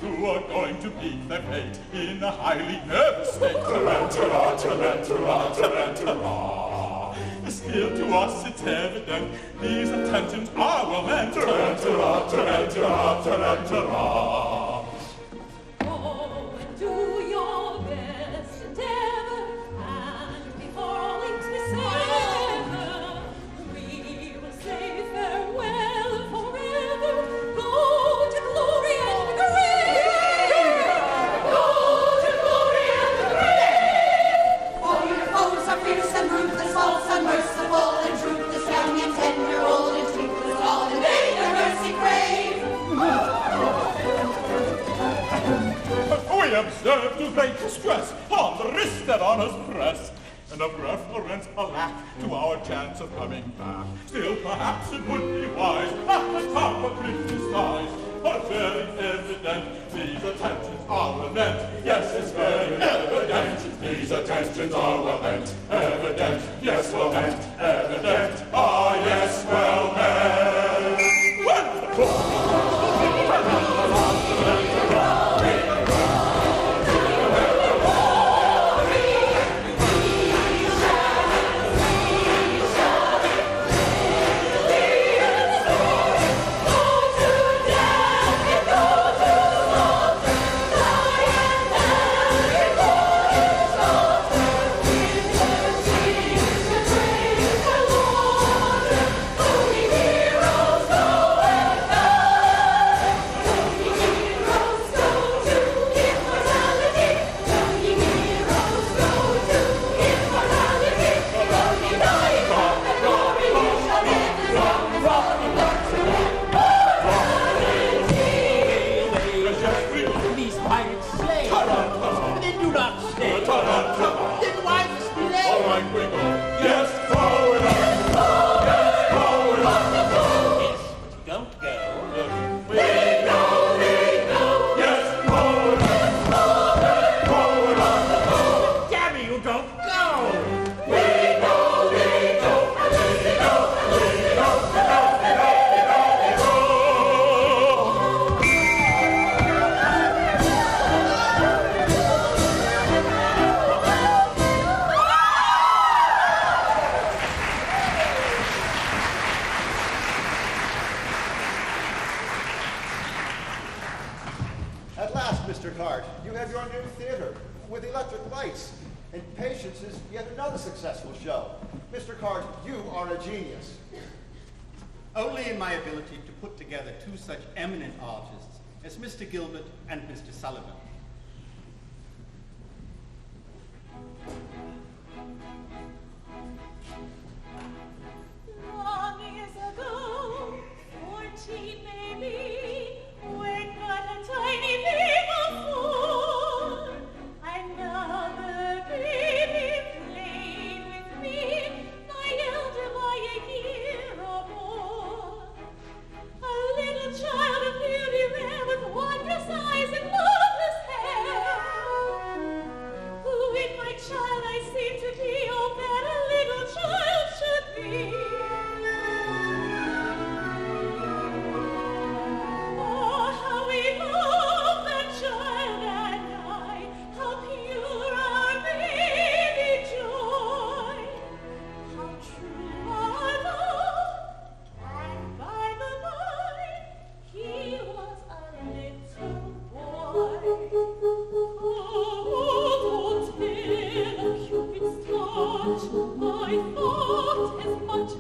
Who are going to meet their fate in a highly nervous state. Tarantara, tarantara, tarantara. Still to us it's evident these attentions are well meant. Tarantara, tarantara, tarantara. Observe to great distress on the wrist that on us press, and a preference alack to our chance of coming back. Still, perhaps it would be wise not to top a criticize, but very evident these attentions are well meant. Yes, it's very evident these attentions are well meant. Evident, yes, well meant. Evident, ah, yes, well meant. Wonderful!
Don't go!
At last, Mr. Carte, you have your new theater with electric lights. And Patience is yet another successful show. Mr. Carte, you are a genius.
Only in my ability to put together two such eminent artists as Mr. Gilbert and Mr. Sullivan.
Long years ago, 14 maybe, when but a tiny baby born, another baby played with me, my elder by a year or more. A little child of beauty rare with wondrous eyes and marvelous hair. Who in my child I seem to be, oh, that a little child should be. Oh, how we love that child and I, how pure our baby joy, how true our love, and by the by, he was a little boy. Oh, don't hear the Cupid's touch. I thought as much.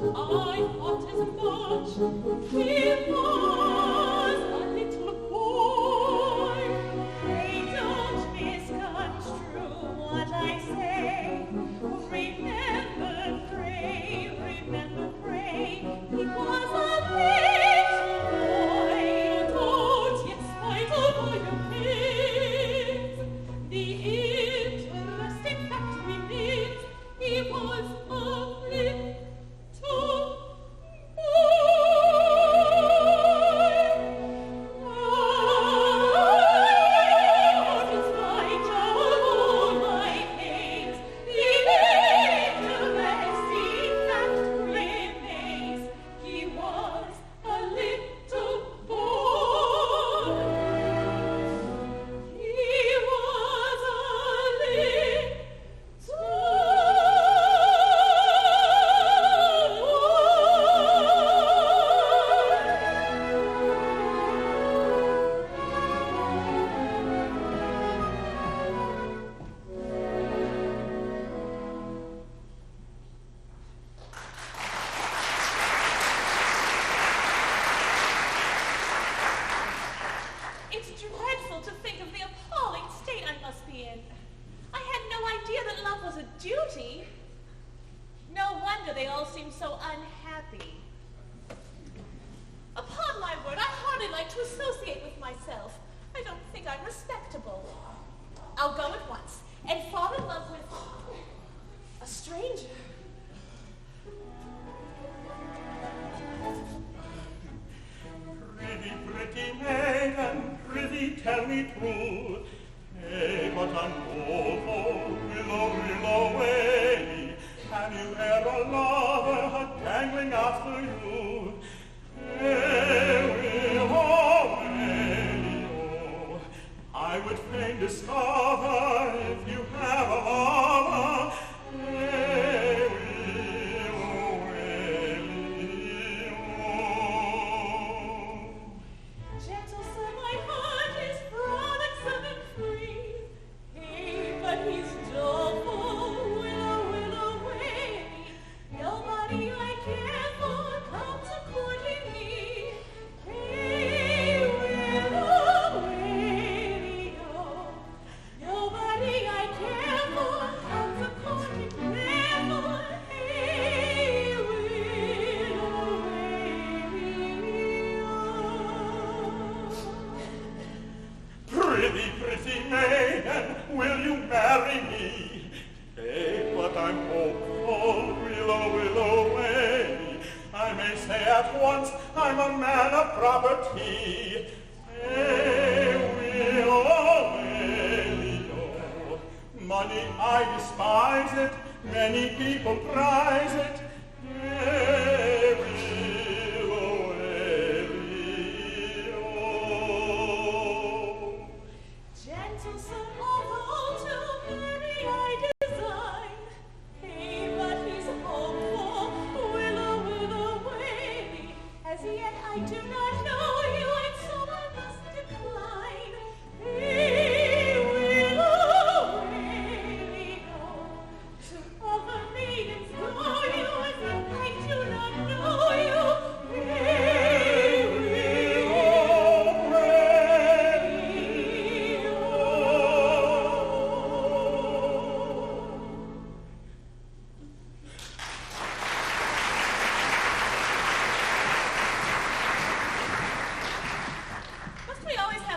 He was a little boy. They don't misconstrue what I say. Remember, pray, he was a little boy. Don't yet spite all your pains. The interesting fact remains, he was a little As yet I do not know you, and so I must decline.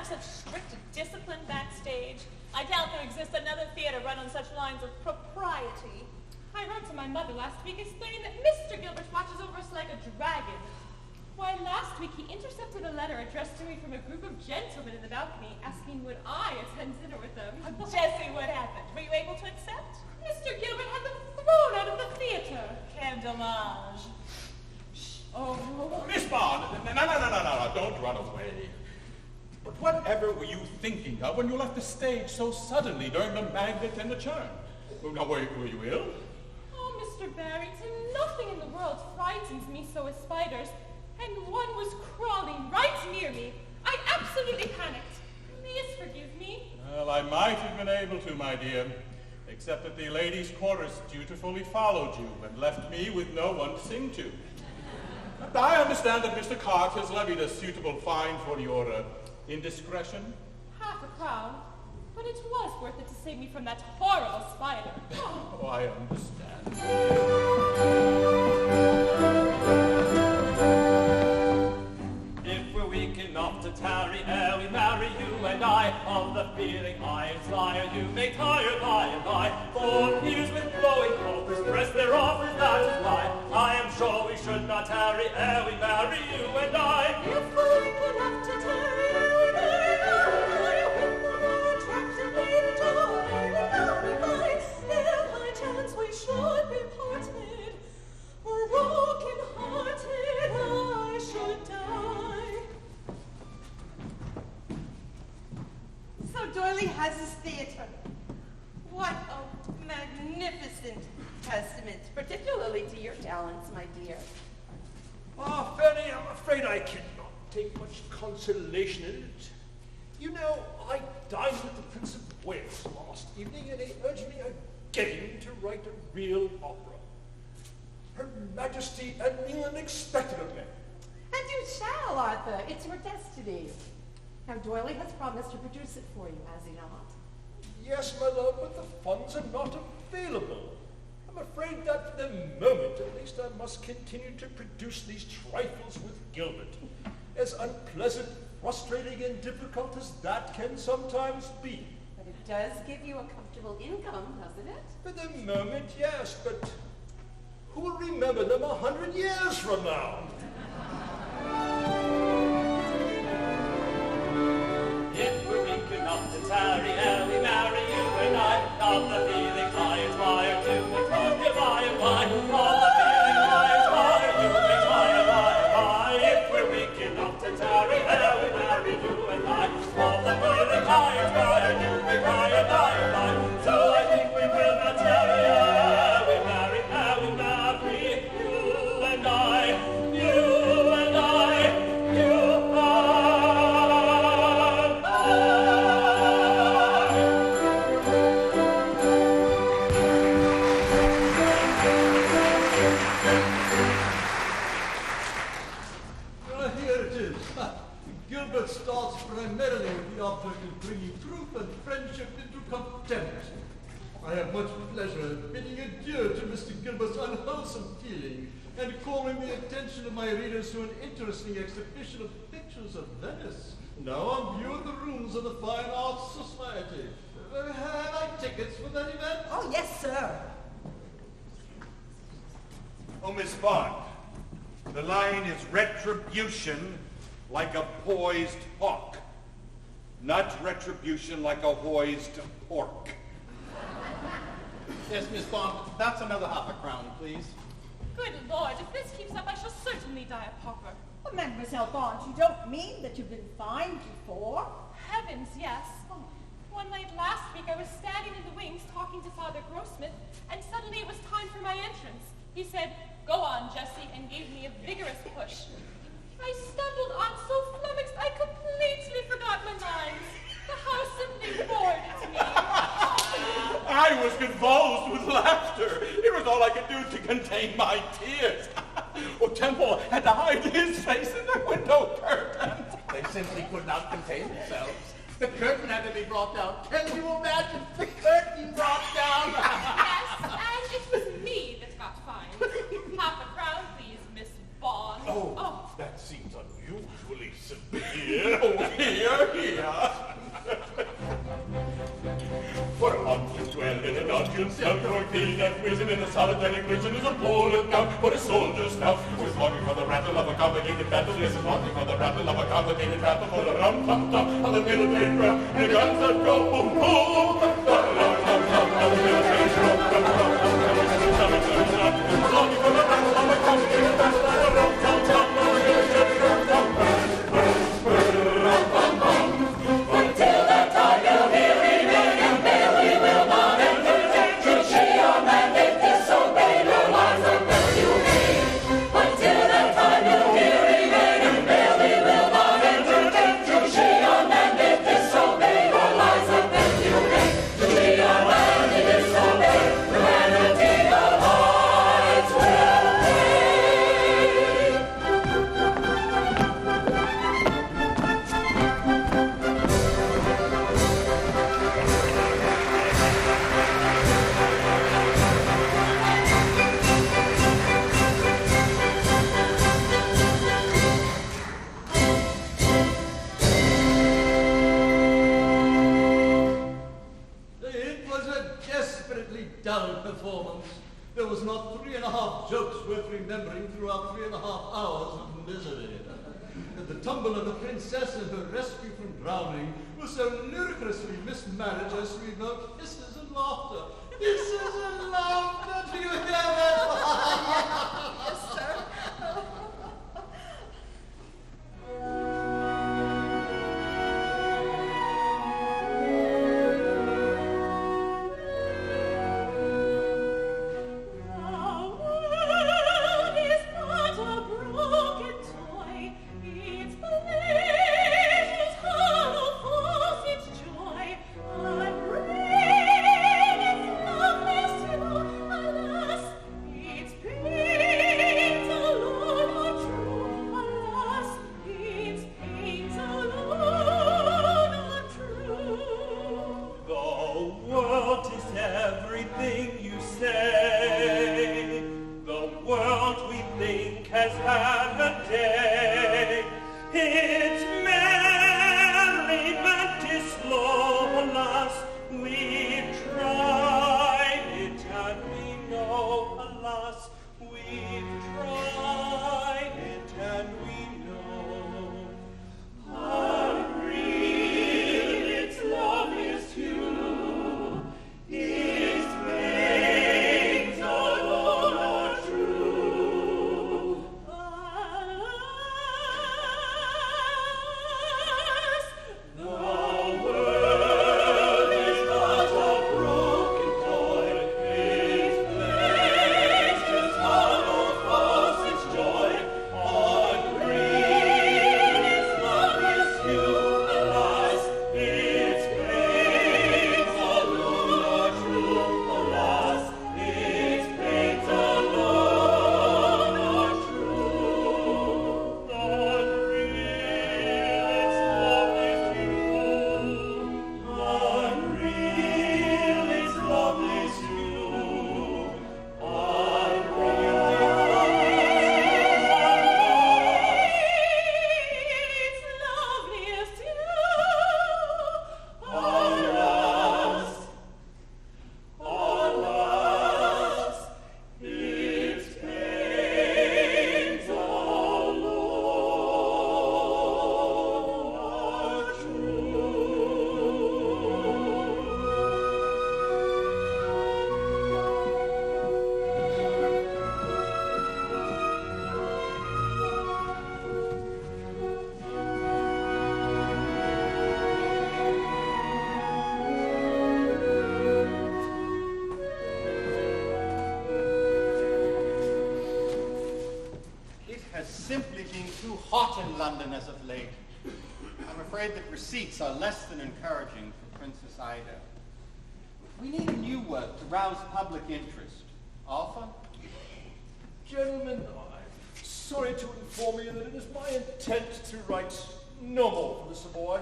such strict discipline backstage. I doubt there exists another theater run on such lines of propriety. I wrote to my mother last week explaining that Mr. Gilbert watches over us like a dragon. Why, last week he intercepted a letter addressed to me from a group of gentlemen in the balcony asking would I attend dinner with them. Jessie, what happened? Were you able to accept? Mr. Gilbert had them thrown out of the theater. Quel dommage. Oh,
Miss Bond, no, don't run away. But whatever were you thinking of when you left the stage so suddenly during the magnet and the churn? Now, were you ill?
Oh, Mr. Barrington, nothing in the world frightens me so as spiders. And one was crawling right near me. I absolutely panicked. Please forgive me.
Well, I might have been able to, my dear, except that the ladies' chorus dutifully followed you and left me with no one to sing to. I understand that Mr. Carte has levied a suitable fine for your indiscretion.
Half a crown. But it was worth it to save me from that horrible spider.
Oh, I understand.
If we're weak enough to tarry ere we marry, you and I, of the feeling I inspire, you may tire by and by. For years with glowing hopes press their offers, that is why I am sure we should not tarry ere we marry, you and I.
If we're weak enough to tarry ere we marry, with the right attractive lady toiling by, if by chance we should be parted, broken-hearted I should die.
So Doyley has his theater. What a magnificent testament, particularly to your talents, my dear.
Ah, Fanny, I'm afraid I cannot take much consolation in it. You know, I dined with the Prince of Wales last evening, and he urged me again to write a real opera. Her Majesty and England expected of me.
And you shall, Arthur. It's your destiny. Now, Doyley has promised to produce it for you, has he not?
Yes, my love, but the funds are not available. I'm afraid that for the moment, at least, I must continue to produce these trifles with Gilbert. As unpleasant, frustrating, and difficult as that can sometimes be.
But it does give you a comfortable income, doesn't it?
For the moment, yes, but who will remember them 100 years from now?
If we're weak enough to tarry ere we marry, you and I, of the feeling I inspire, to be taught by and by, of the feeling I inspire, you may tire by and by. If we're weak enough to tarry ere we marry, you and I, of the feeling I inspire, you may tire by and by. So I think we will not tarry ere we marry, you and I, you and I, you and I.
Here it is. Gilbert starts primarily with the object of bringing truth and friendship into contempt. I have much pleasure in bidding adieu to Mr. Gilbert's unwholesome feeling and calling the attention of my readers to an interesting exhibition of pictures of Venice, now on view in the rooms of the Fine Arts Society. Have I tickets for that event?
Oh, yes, sir.
Oh, Miss Bond, the line is retribution like a poised hawk, not retribution like a hoised pork.
Yes, Miss Bond, that's another half a crown, please.
Good Lord, if this keeps up, I shall certainly die a pauper.
Well, Mademoiselle Bond, you don't mean that you've been fined before?
Heavens, yes. One night last week, I was standing in the wings talking to Father Grossmith, and suddenly it was time for my entrance. He said, "Go on, Jessie," and gave me a vigorous push. I stumbled on so flummoxed I completely forgot my lines. The house simply roared at me.
I was convulsed with laughter. It was all I could do to contain my tears. Temple had to hide his face in the window curtain.
They simply could not contain themselves. The curtain had to be brought down. Can you imagine the curtain brought down?
Yes, and it was me that got fined. Half a crown, please, Miss Bond.
Oh, that seems unusually severe. Oh, here, Hear, hear. For monkeys dwell in a dungeon, self-quarantined and prison in a solitary prison is a bullet now for a soldier's now. Who's longing for the rattle of a complicated battle? Yes, is longing for the rattle of a complicated battle, for the rum-tum-tum of the military drum, and the guns that go boom-boom. The rum-tum-tum of the military drum, longing for the rattle of a complicated battle, for the rum-tum-tum of the military drum. Until that time you'll hear remain, and Billy will not enter danger. She your mandate disobey, your lives are better you gain. Until that time you'll hear remain, and Billy will not enter danger. She your mandate disobey, your lives are better you gain. She your mandate disobey, the penalty the hearts will pay.
It was a desperately dull performance. There was not 3.5 jokes worth remembering throughout 3.5 hours of misery. The tumble of the princess and her rescue from drowning was so ludicrously mismanaged as to evoke hisses and laughter. Hisses and laughter, do you hear that?
Yes, sir.
Simply been too hot in London as of late. I'm afraid that receipts are less than encouraging for Princess Ida. We need a new work to rouse public interest. Arthur?
Gentlemen, I'm sorry to inform you that it is my intent to write no more for the Savoy.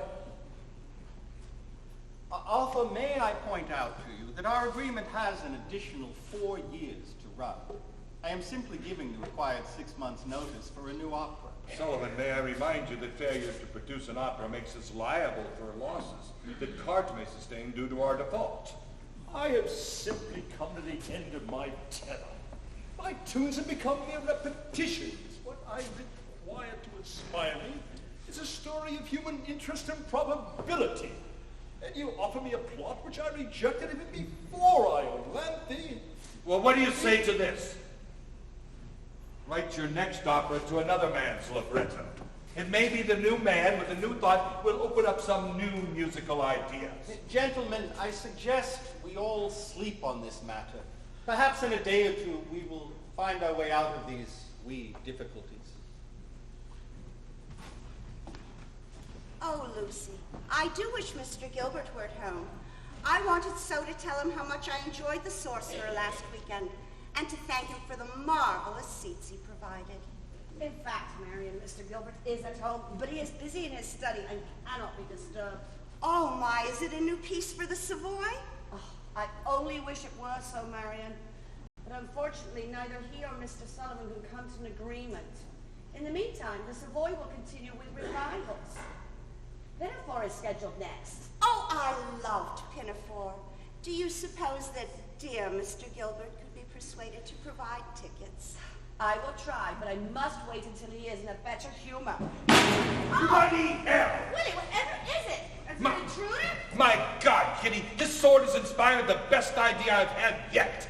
Arthur, may I point out to you that our agreement has an additional 4 years to run. I am simply giving the required 6 months' notice for a new opera.
Sullivan, may I remind you that failure to produce an opera makes us liable for losses that Carte may sustain due to our default.
I have simply come to the end of my tether. My tunes have become mere repetitions. What I require to inspire me is a story of human interest and probability. And you offer me a plot which I rejected even before I lent thee.
Well, what do you say to this? Write your next opera to another man's libretto. It may be the new man with a new thought will open up some new musical ideas.
Gentlemen, I suggest we all sleep on this matter. Perhaps in a day or two we will find our way out of these wee difficulties.
Oh, Lucy, I do wish Mr. Gilbert were at home. I wanted so to tell him how much I enjoyed the Sorcerer last weekend, and to thank him for the marvelous seats he provided.
In fact, Marion, Mr. Gilbert is at home, but he is busy in his study and cannot be disturbed.
Oh my, is it a new piece for the Savoy?
Oh, I only wish it were so, Marion. But unfortunately, neither he or Mr. Sullivan can come to an agreement. In the meantime, the Savoy will continue with revivals. Pinafore is scheduled next.
Oh, I loved Pinafore. Do you suppose that dear Mr. Gilbert could be persuaded to provide tickets?
I will try, but I must wait until he is in a better humor.
Bloody hell!
Willie, whatever is it? Is it an intruder?
My God, Kitty, this sword has inspired the best idea I've had yet.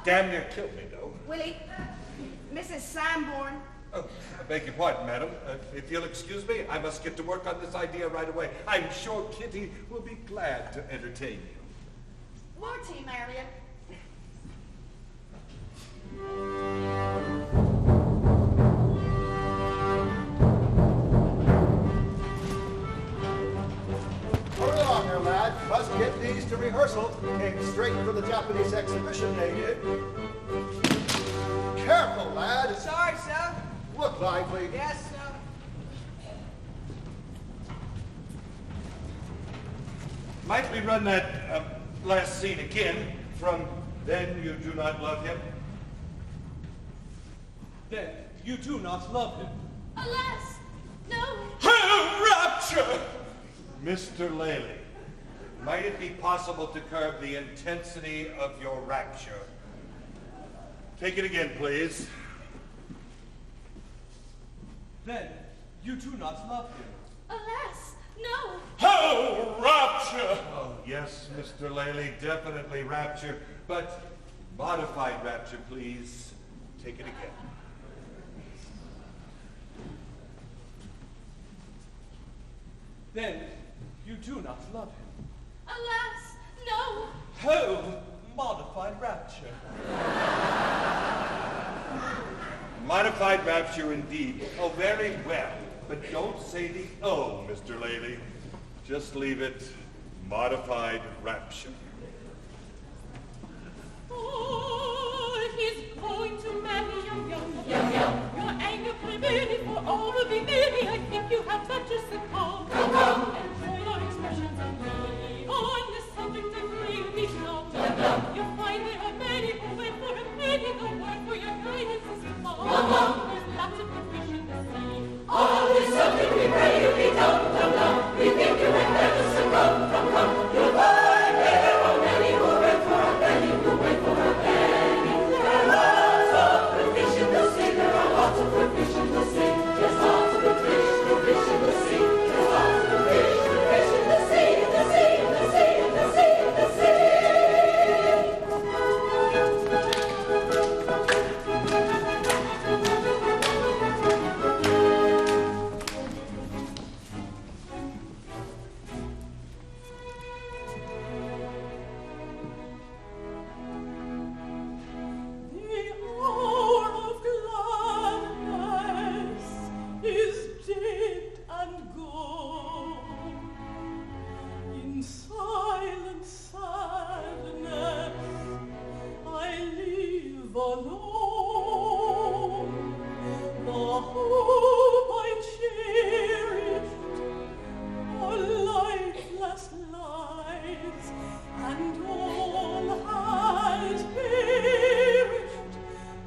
Damn near killed me, though.
Willie, Mrs. Sanborn.
Oh, I beg your pardon, madam. If you'll excuse me, I must get to work on this idea right away. I'm sure Kitty will be glad to entertain you.
More tea, Marion.
Hurry along here, lad. Must get these to rehearsal. Came straight from the Japanese exhibition they did. Careful, lad.
Sorry, sir.
Look lively.
Yes, sir.
Might we run that last scene again from Then You Do Not Love Him?
Then you do not love him.
Alas, no.
Rapture! Mr. Lely, might it be possible to curb the intensity of your rapture? Take it again, please.
Then you do not love him.
Alas, no.
Oh, rapture! Oh, yes, Mr. Lely, definitely rapture, but modified rapture, please. Take it again.
Then you do not love him.
Alas, no.
Oh, modified rapture.
Modified rapture indeed. Oh, very well. But don't say the O, Mr. Lely. Just leave it modified rapture.
Oh, he's going to marry you, young. Your anger prevails, for all will be merry. I think you had better succumb. Enjoy your expressions and be on the subject of freely snob. You'll find there are many who wait for a penny. The word for your kindness is come. There's lots of fish in the sea.
On this subject we pray you be dumb. We think you had better succumb. You'll find there are many who wait for a penny. There are lots of good fish in the sea. There are lots of good fish in the sea. There's lots of good fish in the sea. There's lots of good fish in the sea, in the sea, in the sea, in the sea, in the sea.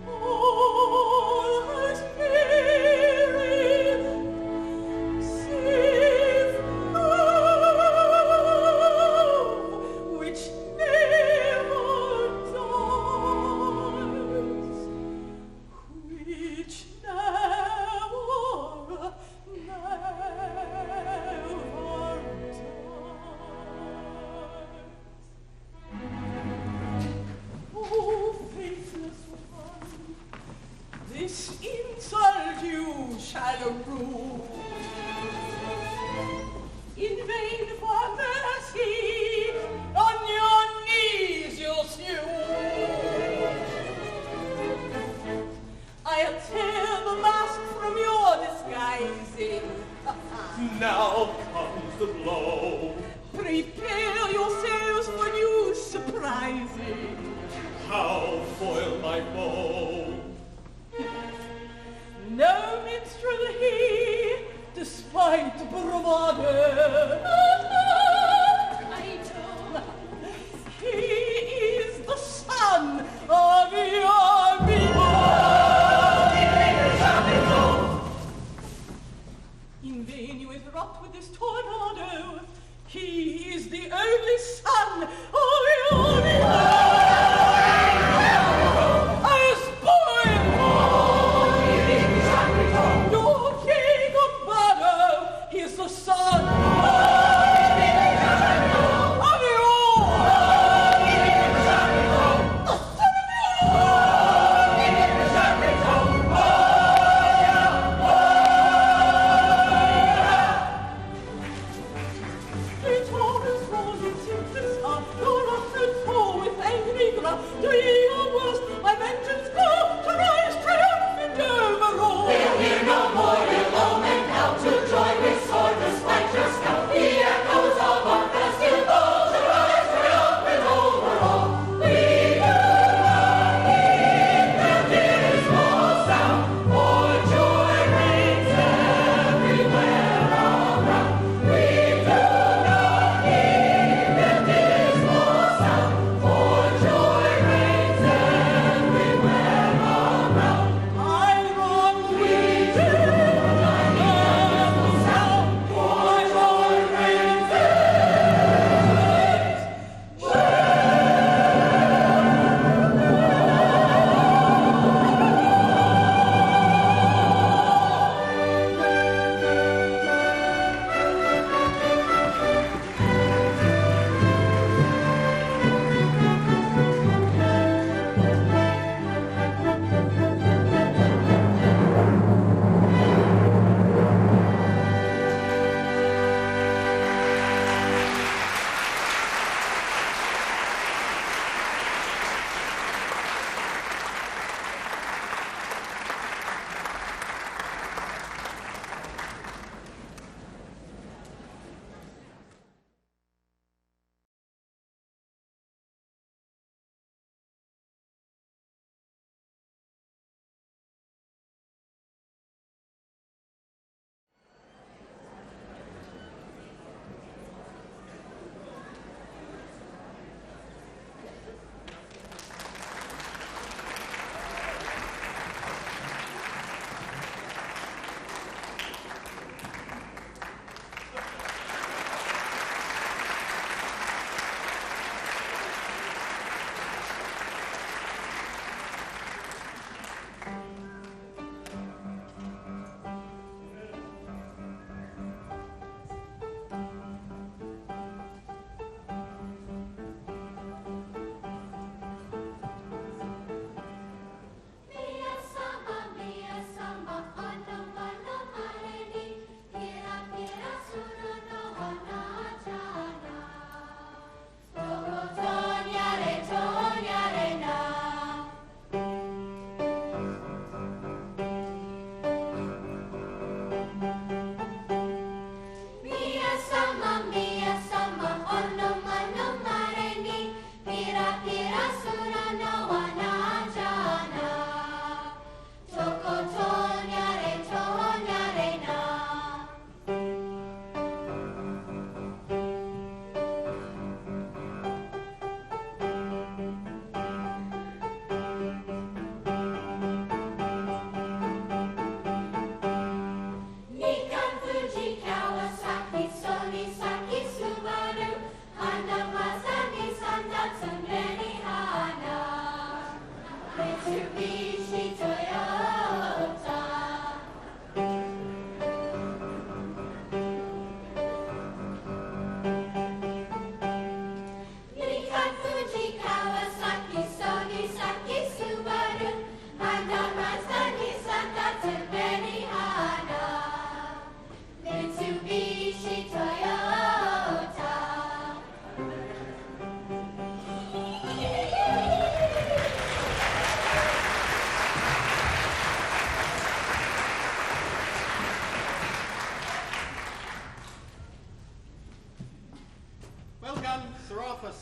All has perished.
the only son. As boy, your king of Barrow, he is the son. Do ye or worse, my vengeance go to rise triumphant over all? We'll hear no more ill omen now, to joy with sword despite your scout. The echoes of our festival to rise triumphant over all. We do not heed the dismal sound, for joy reigns everywhere around. We do not heed the dismal sound, for joy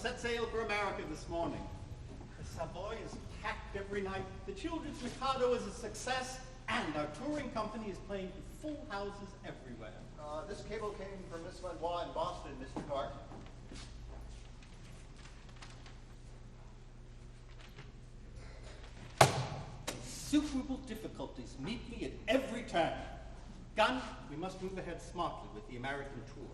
Set sail for America this morning. The Savoy is packed every night. The Children's Mikado is a success, and our touring company is playing to full houses everywhere.
This cable came from Miss Lenoir in Boston, Mr. Carte.
Insuperable difficulties meet me at every turn. Gunn, we must move ahead smartly with the American tour.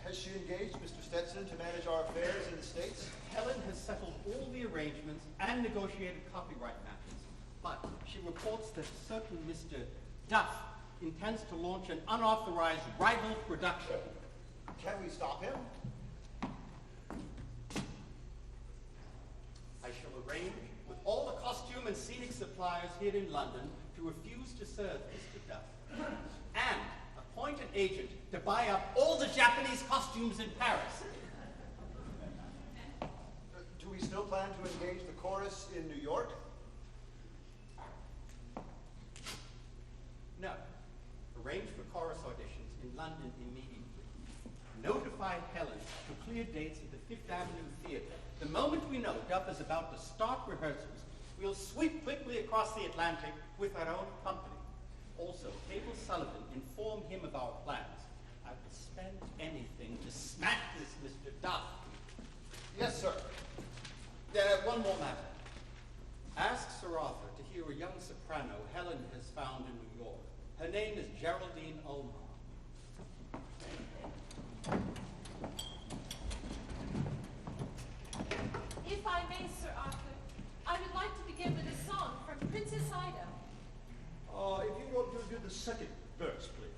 Has she engaged Mr. Stetson to manage our affairs in the States?
Helen has settled all the arrangements and negotiated copyright matters, but she reports that a certain Mr. Duff intends to launch an unauthorized rival production.
Can we stop him?
I shall arrange with all the costume and scenic suppliers here in London to refuse to serve Mr. Duff, and appoint an agent to buy up all the Japanese costumes in Paris.
Do we still plan to engage the chorus in New York?
No. Arrange for chorus auditions in London immediately. Notify Helen to clear dates at the Fifth Avenue Theatre. The moment we know Duff is about to start rehearsals, we'll sweep quickly across the Atlantic with our own company. Also, cable Sullivan, inform him of our plans. I will spend anything to smack this Mr. Duff.
Yes, sir.
One more matter. Ask Sir Arthur to hear a young soprano Helen has found in New York. Her name is Geraldine Ulmer.
If I may, Sir Arthur, I would like to begin with a song from Princess Ida.
If you want to do the second verse, please.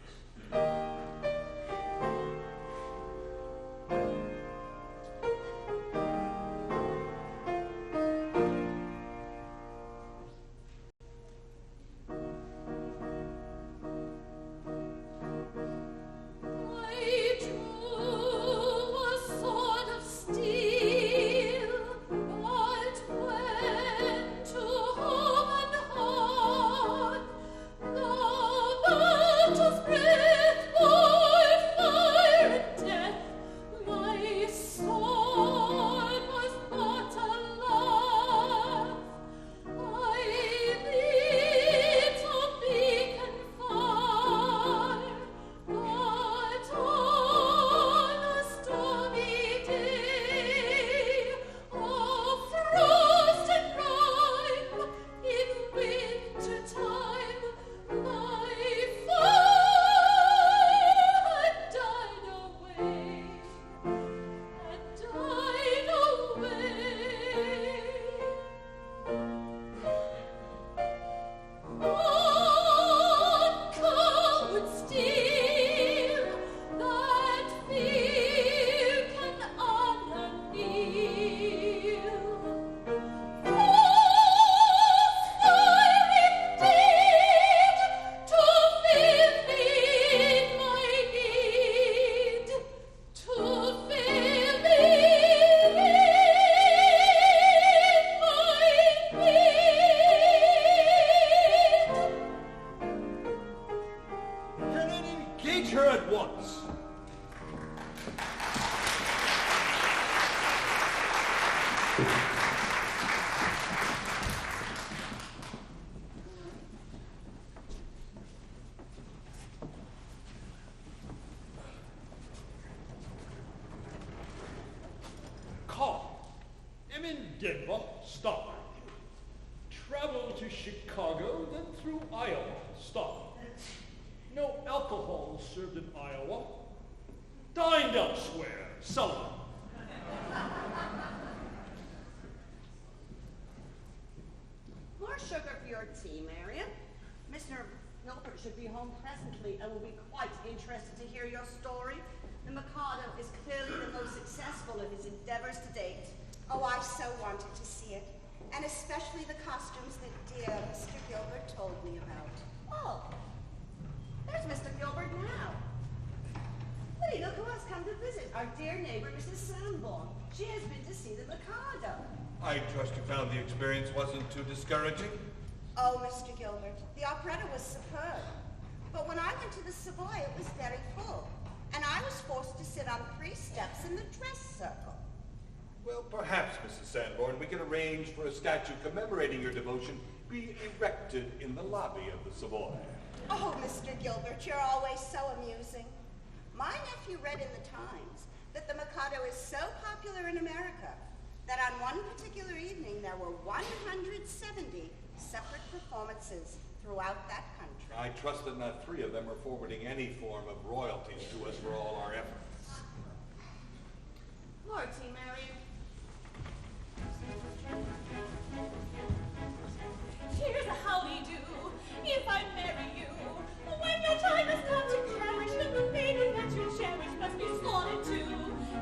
Carte. Am in Denver, stop. Travel to Chicago, then through Iowa, stop. No alcohol served in Iowa. Dined elsewhere, Sullivan.
More sugar for your tea, Marion. Mr. Gilbert should be home presently and will be quite interested to hear your story. The Mikado is clearly the most successful of his endeavors to date.
Oh, I so wanted to see it. And especially the costumes that dear Mr. Gilbert told me about.
Oh, there's Mr. Gilbert now. Hey, look who has come to visit, our dear neighbor, Mrs. Sanborn. She has been to see the Mikado.
I trust you found the experience wasn't too discouraging?
Oh, Mr. Gilbert, the operetta was superb. But when I went to the Savoy, it was very full. And I was forced to sit on 3 steps in the dress circle.
Well, perhaps, Mrs. Sanborn, we can arrange for a statue commemorating your devotion be erected in the lobby of the Savoy.
Oh, Mr. Gilbert, you're always so amusing. My nephew read in the Times that the Mikado is so popular in America that on one particular evening there were 170 separate performances throughout that country.
I trust that not 3 of them are forwarding any form of royalties to us for all our efforts.
Carte, Marian.
Here's a howdy-do, if I marry you. When your time has come to perish, then the maiden that you cherish must be slaughtered too.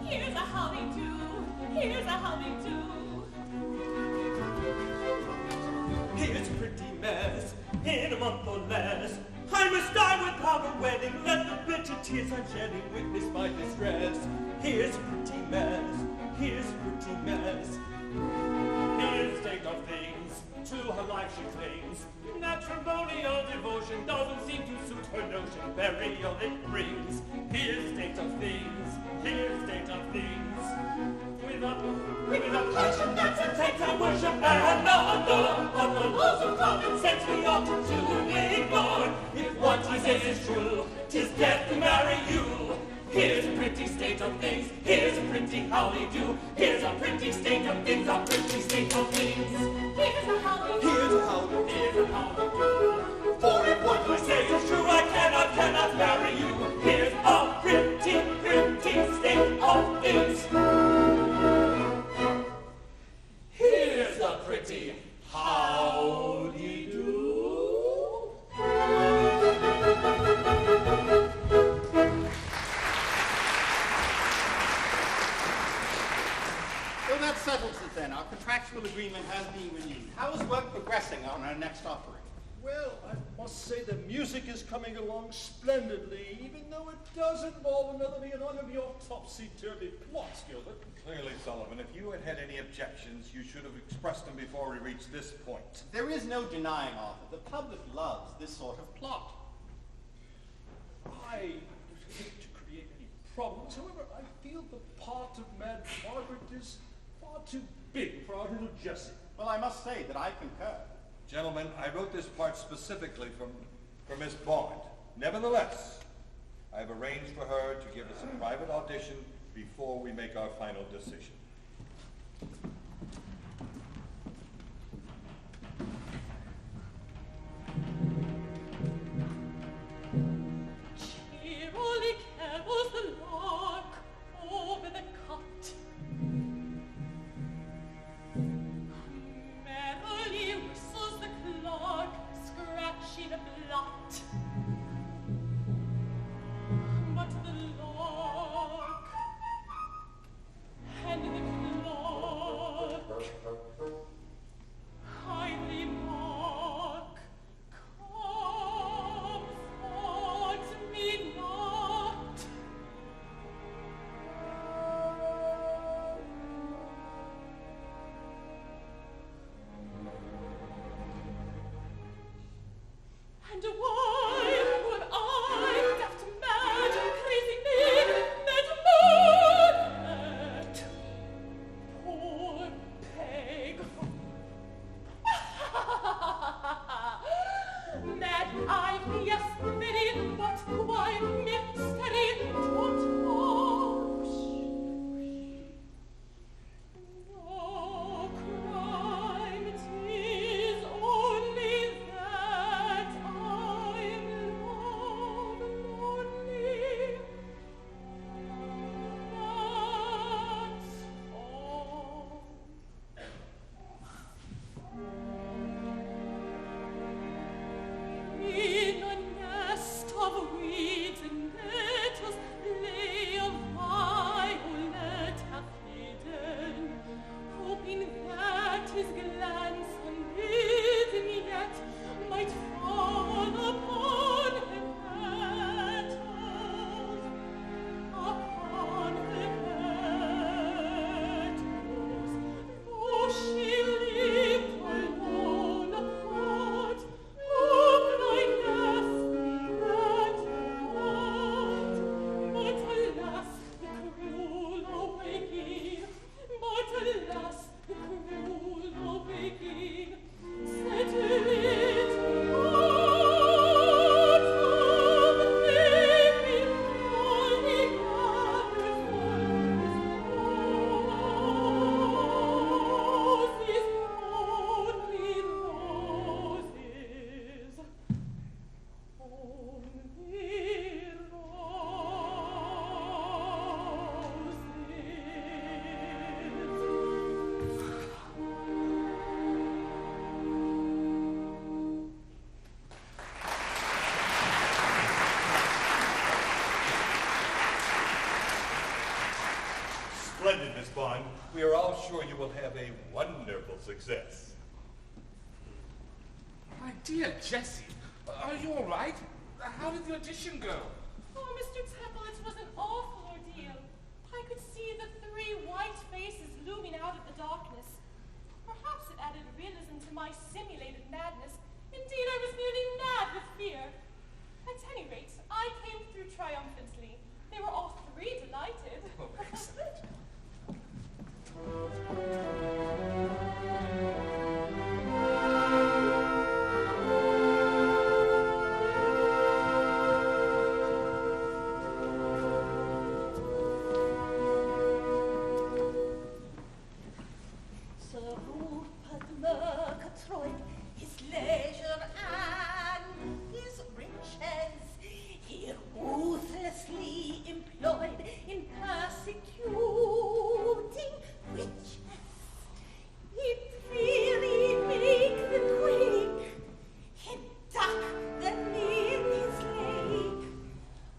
Here's a howdy-do, here's a howdy-do.
Here's a pretty mess, in a month or less. I must die without a wedding, let the bitter tears I'm shedding witness my distress. Here's a pretty mess, here's a pretty mess. Here's the state of things, to her life she clings. Matrimonial devotion doesn't seem to suit her notion, burial it brings. Here's the state of things, here's the state of things. With a passion that's a take I worship and adore. But the laws of common sense we ought to ignore. If what he says is true, 'tis death to marry you. Here's a pretty state of things, here's a pretty howdy-do. Here's a pretty state of things, a pretty state of things.
Here's a howdy-do,
here's a howdy-do, here's a howdy-do. For if what he says is true, I cannot marry you. Here's a pretty, pretty state of things. Here's a pretty howdy-do.
So that settles it then. Our contractual agreement has been renewed. How is work progressing on our next offering?
Well, I must say the music is coming along splendidly, even though it does involve another of your topsy-turvy plots, Gilbert.
Clearly, Sullivan, if you had had any objections, you should have expressed them before we reached this point.
There is no denying, Arthur. The public loves this sort of plot.
I hate to create any problems. However, I feel the part of Mad Margaret is far too big for our little Jessie.
Well, I must say that I concur.
Gentlemen, I wrote this part specifically for Miss Bond. Nevertheless, I have arranged for her to give us a private audition before we make our final decision.
Cheerily carols the lark over the cut. Merrily whistles the clock, scratching a blot. But the lark and the
Bond. We are all sure you will have a wonderful success.
My dear Jessie, are you all right? How did the audition go?
Oh, Mr. Temple, it was an awful ordeal. I could see the three white faces looming out of the darkness. Perhaps it added realism to my simulated madness. Indeed, I was nearly mad with fear. At any rate, I came through triumphantly. They were all three delighted.
Oh, excellent.
Sir Rupert Murgatroyd, his leisure and his riches, he ruthlessly employed in persecuting witches. He'd freely make the queen, he'd duck them in his lake.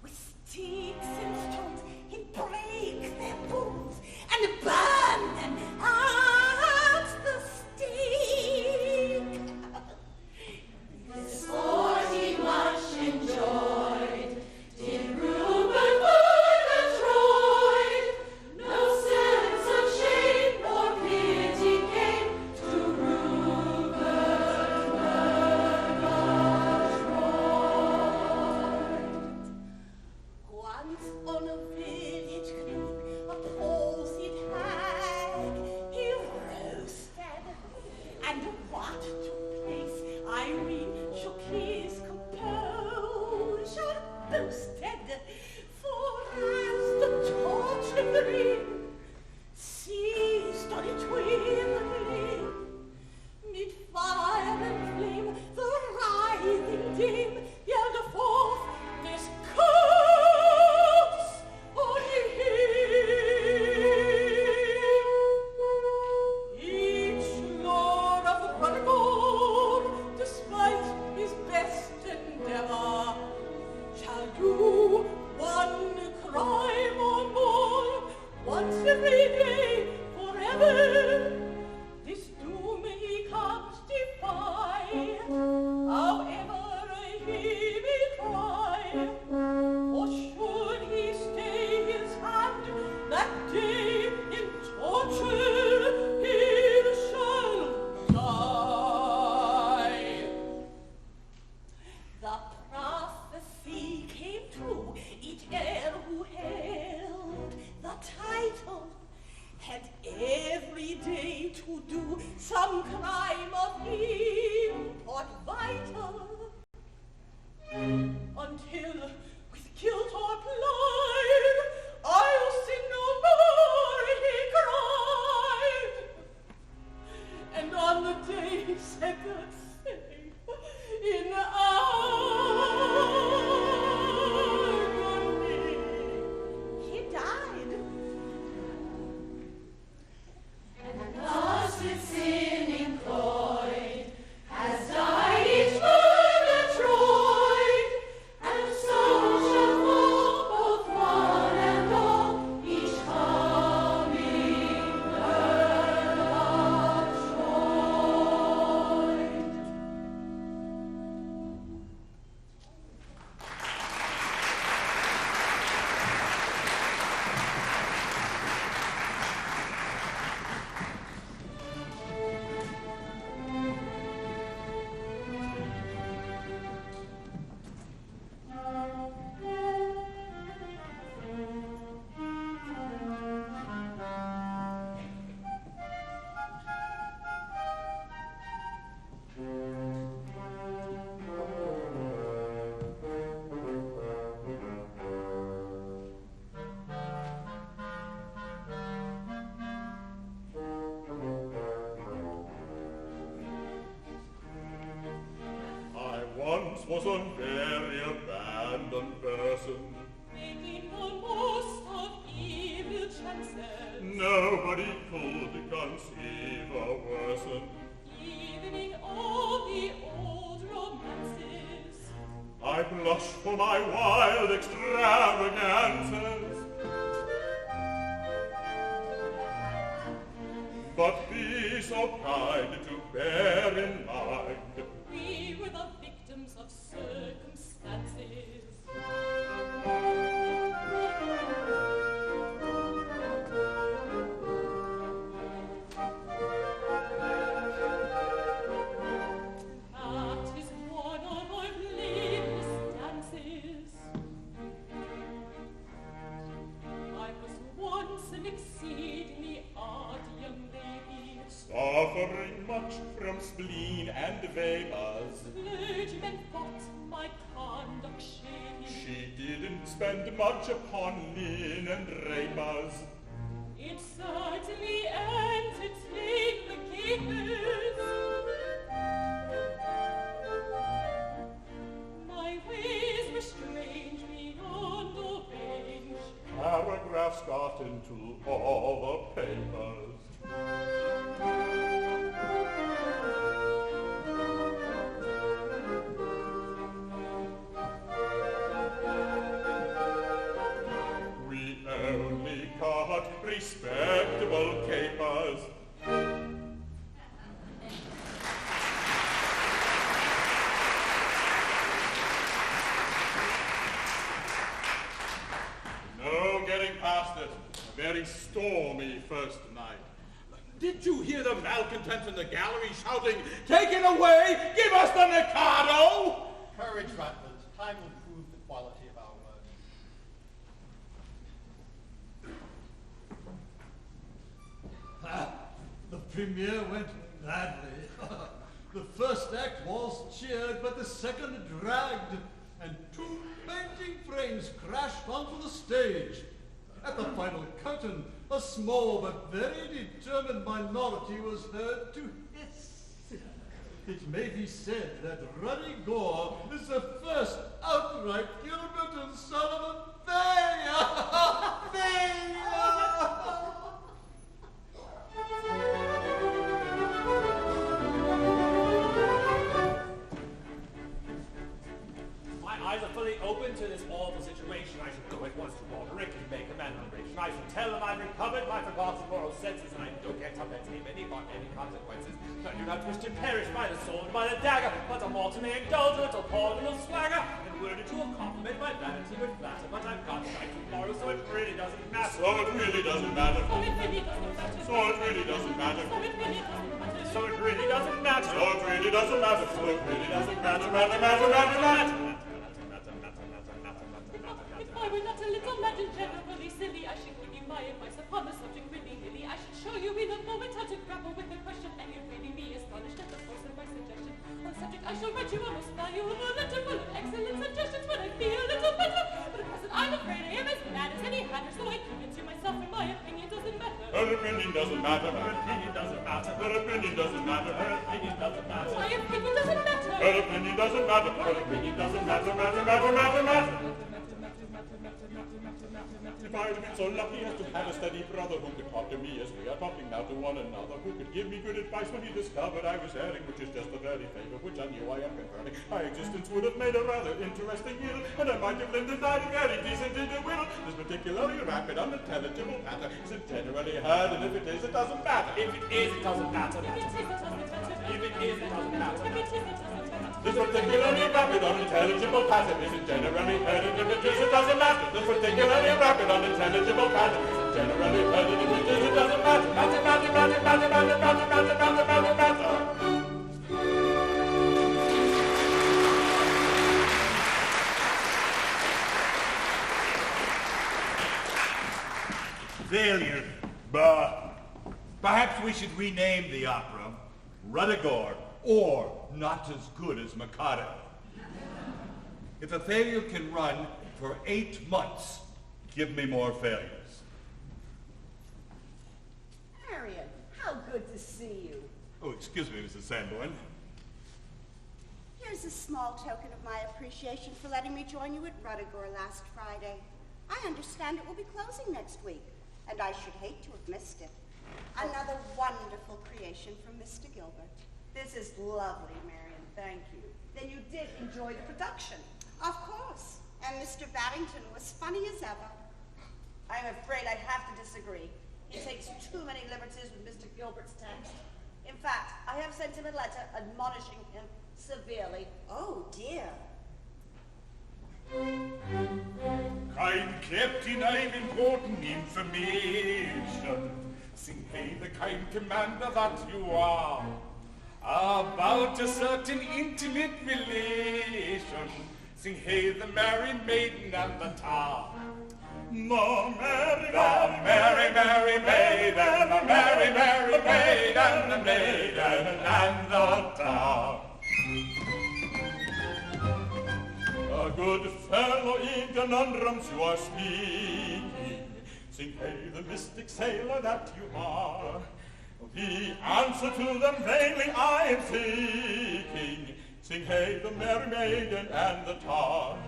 With sticks and stones, he'd break their bones and burn them at the stake. This sport he much enjoyed, did Rupert Murgatroyd. No sense of shame or pity came to Rupert Murgatroyd. Once on a village green, a palsied hag he roasted, and what took place, Irene shook his composure, boasted, for as the torturing ceased on it twinkling, mid fire and flame, the writhing dame yelled forth this curse on him. Each lord of Rutherford, despite his best endeavor, shall do one crime or more, once every day, forever. This doom he can't defy, however he may try. For should he stay his hand that day in torture, he shall die. The prophecy came true, each heir who held the title had every day to do some crime of import vital, until with guilt or pride, I'll sin no more, he cried. And on the day he said that thing, in agony, he died. And thus with sin employed, has died each Murgatroyd, and so shall fall both one and all, each coming
once was a very abandoned person.
Making the most of evil chances.
Nobody could conceive a worsen.
Even in all the old romances.
I blush for my wild extravagances. but be so kind to bear in mind.
We were the victims of circumstances. That is one of our blameless dances. I was once an exceedingly odd young lady,
Suffering much from spleen and vapors.
clergymen thought my conduct shady.
She didn't spend much upon linen and rapers.
It certainly entertained the gapers. My ways were strange beyond all range.
Paragraphs got into all the papers. We only caught respectable capers. No getting past it. A very stormy first night.
Did you hear the malcontents in the gallery shouting, "Take it away! Give us the Mikado!"
Courage, Rutland. Time will prove the quality of our work.
The premiere went badly. The first act was cheered, but the second dragged, and 2 painting frames crashed onto the stage. At the final curtain, a small but very determined minority was heard to hiss. It may be said that Ruddy Gore is the first outright Gilbert and Sullivan failure. Failure!
My eyes are fully open to this awful situation. I should go at once to Roderick and make a manifestation. I should tell him I've recovered my forgotten moral senses and I don't get up and take any consequences. I do not wish to perish by the sword and by the dagger, but I'm all to me indulge a little cordial swagger, and were it to a compliment my vanity would flatter, but I've got sight tomorrow, so it really doesn't matter.
So it really doesn't matter.
So it really doesn't matter.
So it really doesn't matter.
So it really doesn't matter.
So it really doesn't matter.
So it really doesn't matter. So it really doesn't matter.
If I were not a little mad and generally silly, I should give you my advice upon the subject willy-nilly. I should show you in a moment how to grapple with the question, and you'd really be astonished at the force of my suggestion. On the subject, I shall write you a most valuable letter full of excellent suggestions when I feel a little better. But at present, I'm afraid I am as mad as any hatter, so I convince you myself, and my opinion doesn't matter.
Her opinion doesn't matter.
Her opinion doesn't matter.
Her opinion doesn't matter.
Her opinion doesn't matter.
My opinion doesn't matter.
Her opinion doesn't matter. Her opinion doesn't matter. If I had been so lucky as to have a steady brother who could talk to me as we are talking now to one another, who could give me good advice when he discovered I was erring, which is just the very favor which I knew I am conferring, my existence would have made a rather interesting ill, and I might have lended a very decent individual. This particularly rapid, unintelligible matter isn't generally heard, and if it is, it doesn't matter.
If it is, it doesn't matter.
If it is, it doesn't matter.
If it is, it doesn't matter.
If it is, it doesn't matter.
This particularly rapid, unintelligible pattern isn't generally heard, and if it is, it doesn't matter. This particularly rapid, unintelligible pattern isn't generally heard, and if it is, it doesn't matter.
Failure. Bah. Perhaps we should rename the opera Ruddigore, or Not as Good as Mikado. If a failure can run for 8 months, give me more failures.
Marion, how good to see you.
Oh, excuse me, Mrs. Sanborn.
Here's a small token of my appreciation for letting me join you at Ruddigore last Friday. I understand it will be closing next week, and I should hate to have missed it. Another wonderful creation from Mr. Gilbert.
This is lovely, Marion. Thank you. Then you did enjoy the production.
Of course. And Mr. Babington was funny as ever.
I'm afraid I have to disagree. He takes too many liberties with Mr.
Gilbert's text. In fact, I have sent him a letter admonishing him severely.
Oh, dear.
Kind Captain, I've important information. Sing hey, the kind commander that you are, about a certain intimate relation. Sing hey, the merry maiden and the tar. The merry, merry maiden, the merry, merry maiden, the maiden and the tar. A good fellow in conundrums you are speaking. Sing hey, the mystic sailor that you are. The answer to them vainly I am seeking. Sing hey, the merry maiden and the tar.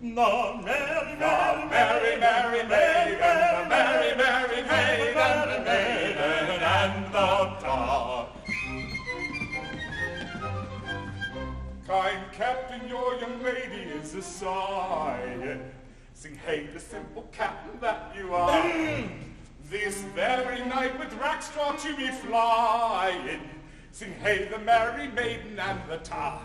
The merry, merry, merry, merry maiden, the merry, merry maiden, the maiden and the tar. Kind captain, your young lady is a sigh. Sing hey, the simple captain that you are. This very night with Rackstraw to be flying. Sing hey, the merry maiden and the tar.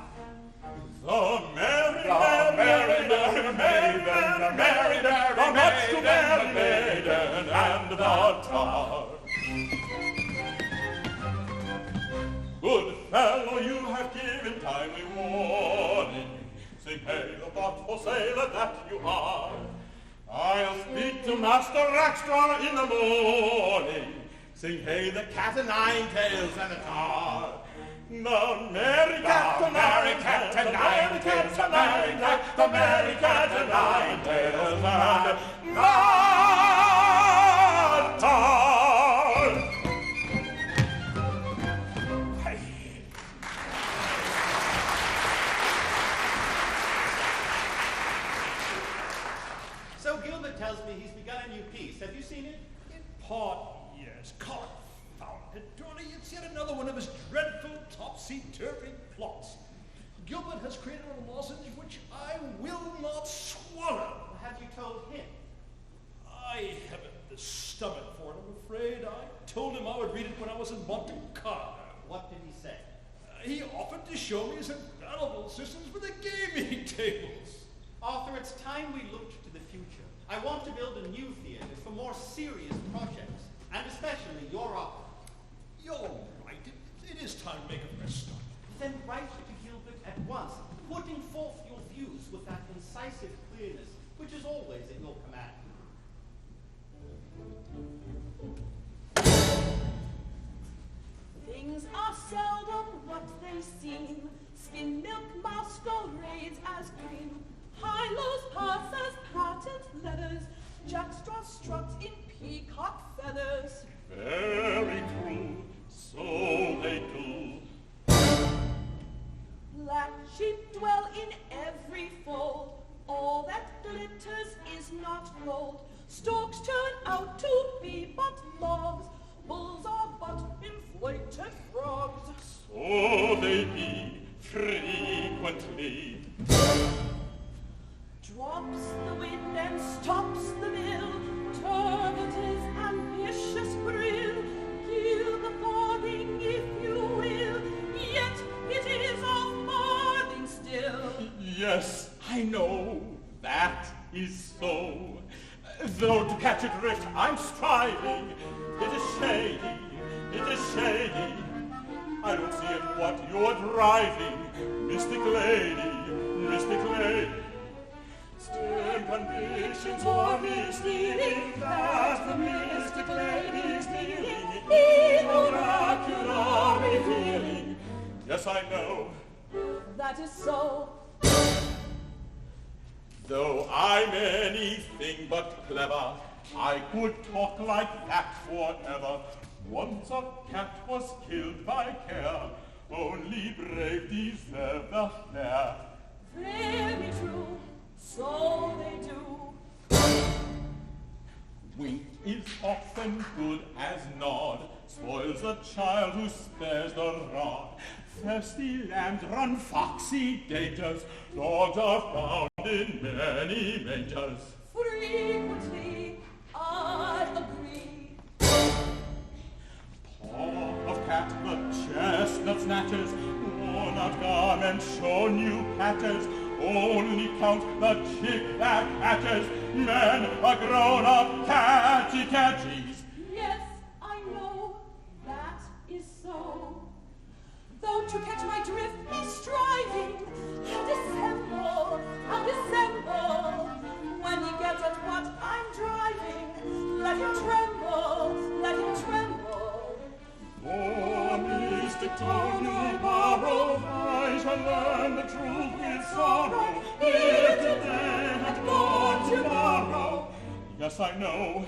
The merry, merry, merry maiden, the merry, merry maiden, the maiden and the tar. Good fellow, you have given timely warning. Sing hey, the thoughtful sailor that you are. I'll speak to Master Rackstraw in the morning. Sing hey, the cat and nine tails and the tar. The merry cat, the merry cat and nine tails, the merry cat, the merry cat and nine tails and the tar.
So Gilbert tells me he's begun a new piece. Have you seen it?
In part, yes. Confounded, Tony. It's yet another one of his dreadful topsy-turvy plots. Gilbert has created a lozenge which I will not swallow.
Have you told him?
I haven't the stomach for it, I'm afraid. I told him I would read it when I was in Monte Carlo.
What did he say?
He offered to show me his infallible systems for the gaming tables.
Arthur, it's time we looked to the future. I want to build a new theatre for more serious projects, and especially your opera.
You're right. It is time to make a fresh start.
Then write to Gilbert at once, putting forth your views with that incisive clearness which is always at your command.
Things are seldom what they seem. Skim milk masquerades as cream. High-lows pass as patent leathers. Jackstraw struts in peacock feathers.
Very true, so they do.
Black sheep dwell in every fold. All that glitters is not gold. Storks turn out to be but logs. Bulls are but inflated frogs.
So they be frequently.
Drops the wind and stops the mill. Turbots ambitious grill. Yield the farthing if you will. Yet it is a farthing still.
Yes, I know, that is so. Though to catch a drift I'm striving. It is shady, it is shady. I don't see at what you're driving, mystic lady, mystic lady. Stern convictions or me stealing, that the mystic lady is dealing in oracular revealing. Yes, I know.
That is so.
Though I'm anything but clever, I could talk like that forever. Once a cat was killed by care, only brave deserve the fair.
Very true, so they do.
Wink is often good as nod, spoils a child who spares the rod. Thirsty lambs run foxy dangers, dogs are found in many mangers.
Frequently, I agree.
Paul hat, the chestnut snatches, worn-out garments show new patches, only count the chick that hatches, men are grown-up catchy-catchies.
Yes, I know, that is so. Though to catch my drift be striving, I'll dissemble. When he gets at what I'm driving, let him tremble, let him tremble.
For mystic tone you borrow, I shall learn the truth with sorrow. Here today and gone tomorrow. Yes, I know.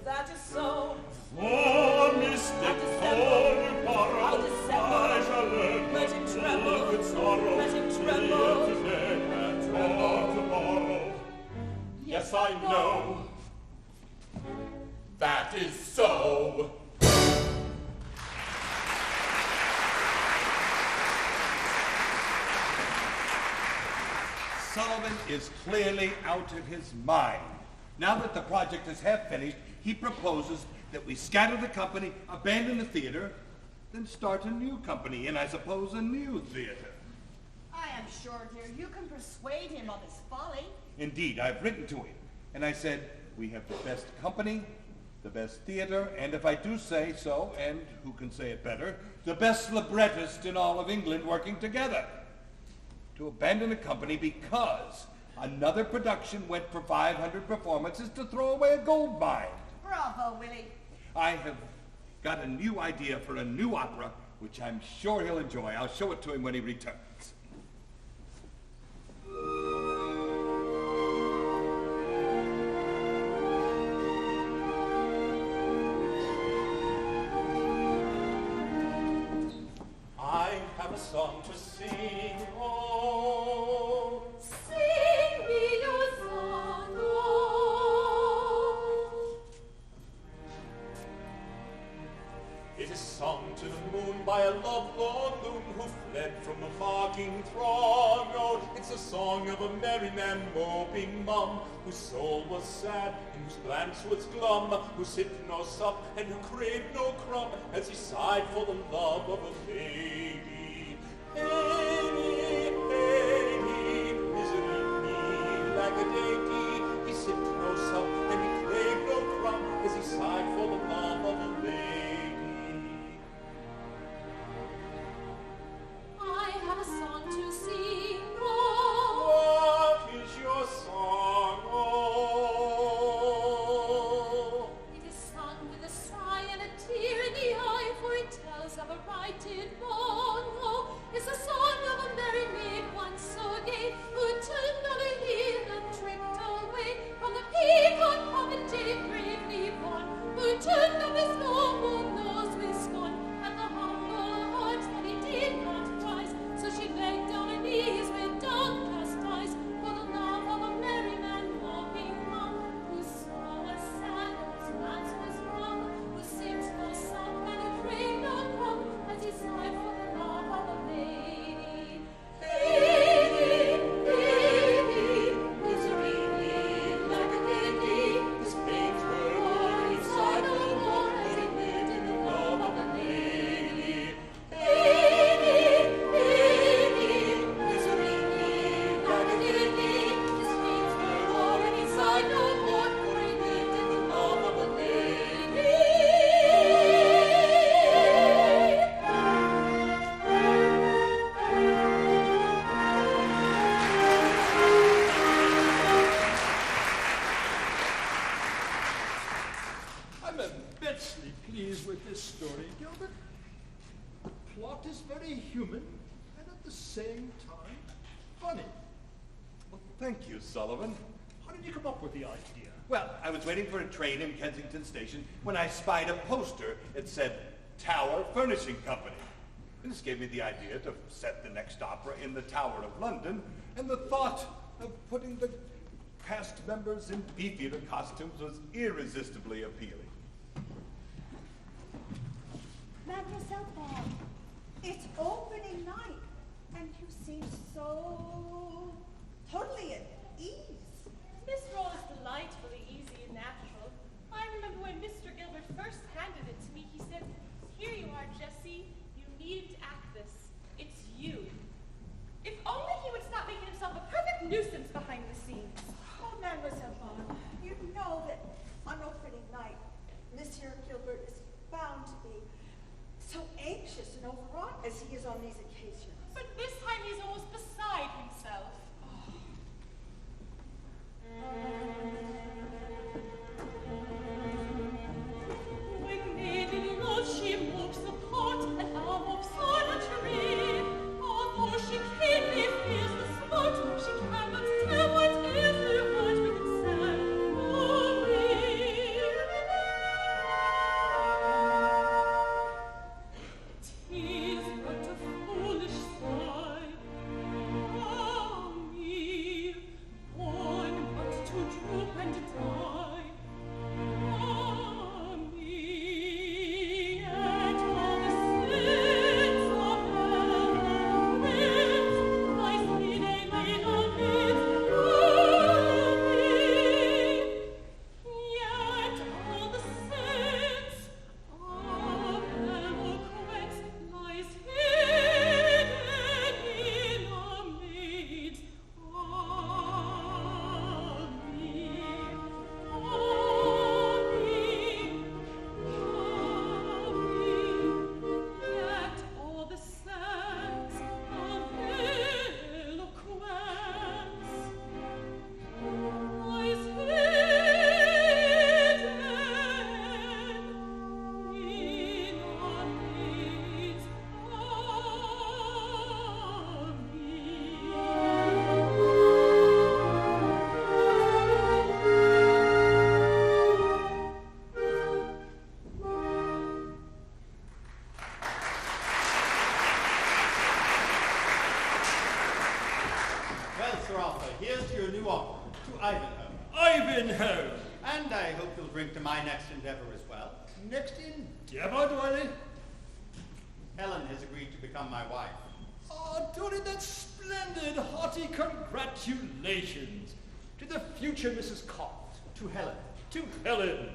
That is so.
For mystic tone you borrow,
I'll dissemble.
I shall learn
Let him tremble,
with sorrow.
let him tremble.
Here today and gone tomorrow. Yes, I know. That is so.
Sullivan is clearly out of his mind. Now that the project is half finished, he proposes that we scatter the company, abandon the theater, then start a new company in, I suppose, a new theater.
I am sure, dear, you can persuade him of his folly.
Indeed, I've written to him, and I said, we have the best company, the best theater, and if I do say so, and who can say it better, the best librettist in all of England working together. To abandon a company because another production went for 500 performances to throw away a gold mine.
Bravo, Willie.
I have got a new idea for a new opera, which I'm sure he'll enjoy. I'll show it to him when he returns.
I have a song to sing, oh.
Sing me your song, oh.
It is sung to the moon by a lovelorn loon who fled from the mocking throng. Oh, it's a song of a merry man moping mum, whose soul was sad and whose glance was glum, who sipped no sup and who craved no crumb, as he sighed for the love of a lady. Lady, lady, misery me, lack-a-day-dee. He sipped no sup and he craved no crumb, as he sighed for the love of a lady.
I have a song to sing, oh.
What is your song, oh?
It is sung with a sigh and a tear in the eye, for it tells of a righted wrong, oh. It's a song of a merry maid once so gay, who turned on a heel and tripped away from the peacock poverty bravely born, who turned up his noble nose with scorn at the humble heart that he did not prize. So she begged on her knees with downcast eyes for the love of a merry man walking mum, whose soul was sad and whose glance was wrong, who sings no song and who craved no crumb, as he sighed for the love of a lady. Lady, lady, misery me, lack-a-day-dee. His pains were o'er, he sighed no more, as he lived in the love of a lady. Lady, lady, misery me, lack-a-day-dee. His pains were o'er, and he sighed no more, for he lived in the love of a lady.
I'm immensely pleased with this story, Gilbert. The plot is very human and at the same time funny.
Well, thank you, Sullivan.
How did you come up with the idea?
Well, I was waiting for a train in Kensington Station when I spied a poster. It said, Tower Furnishing Company. This gave me the idea to set the next opera in the Tower of London, and the thought of putting the cast members in beefeater costumes was irresistibly appealing.
Mademoiselle Bob, it's opening night, and you seem so totally at ease.
This role is delightfully easy and natural. I remember when Mr. Gilbert first handed it to me, he said, "Here you are, just
on these occasions.
But this time he's almost beside himself. When maiden love she moves apart, and arm of solitary, although she keenly feels the spot, she cannot tell what every word we can say. Tis but a foolish sigh. Ah me, born but to droop and die. Ah me, yet all the sins of eloquence lies hidden in a mist. Ah me, yet all the sins of eloquence lies hidden in a mist. Yet all the sense of eloquence lies hidden in a mist.
Well, Sir Arthur, here's to your new opera, to Ivanhoe.
Ivanhoe!
And I hope you'll drink to my next endeavor as well.
Next endeavor, Doily?
Helen has agreed to become my wife.
Oh, Doily, that's splendid. Hearty congratulations. To the future Mrs. Carte.
To Helen.
To Helen.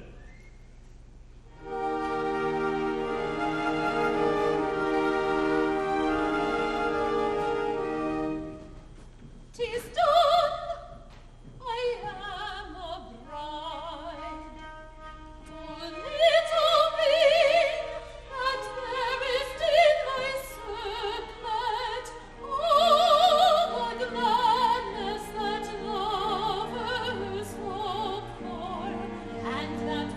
"'Tis done, I am a bride. Oh, little ring that there is in my circlet, oh, the gladness that lovers hope for, and that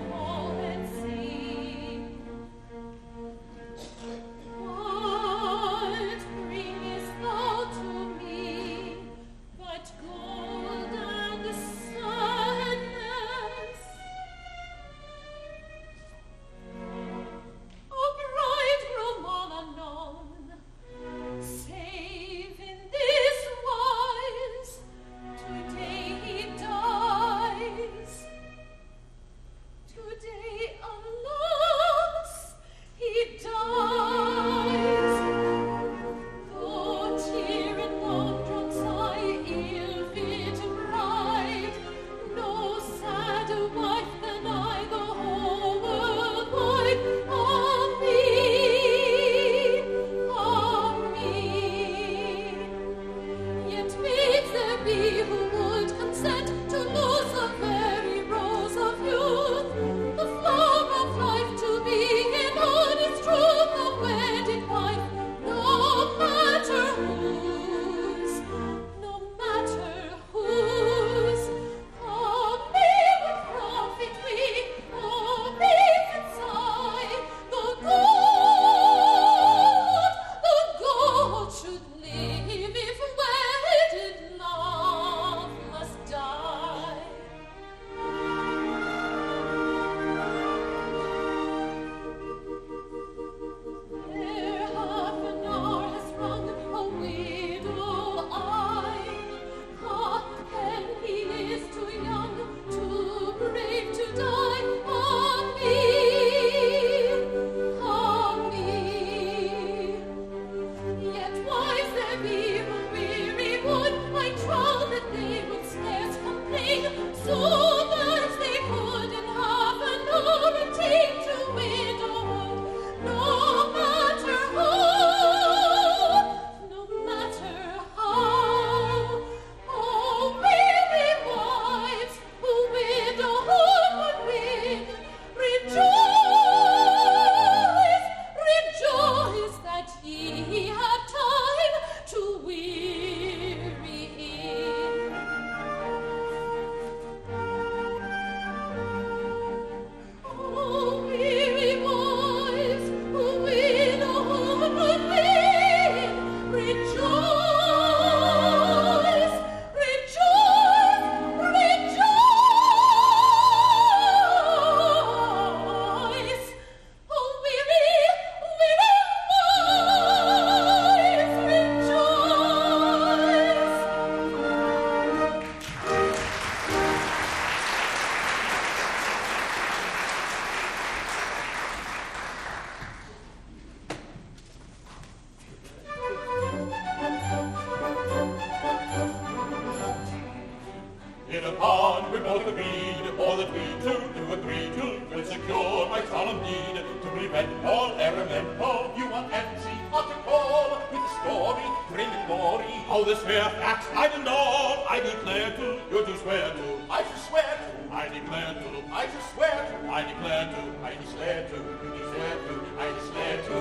experimento, you want empty article with a story, bring glory. All this fair facts I deny, I declare to, you to swear to, I to swear to, I declare to, I to swear to, I declare to, I declare to, you declare to, I declare to.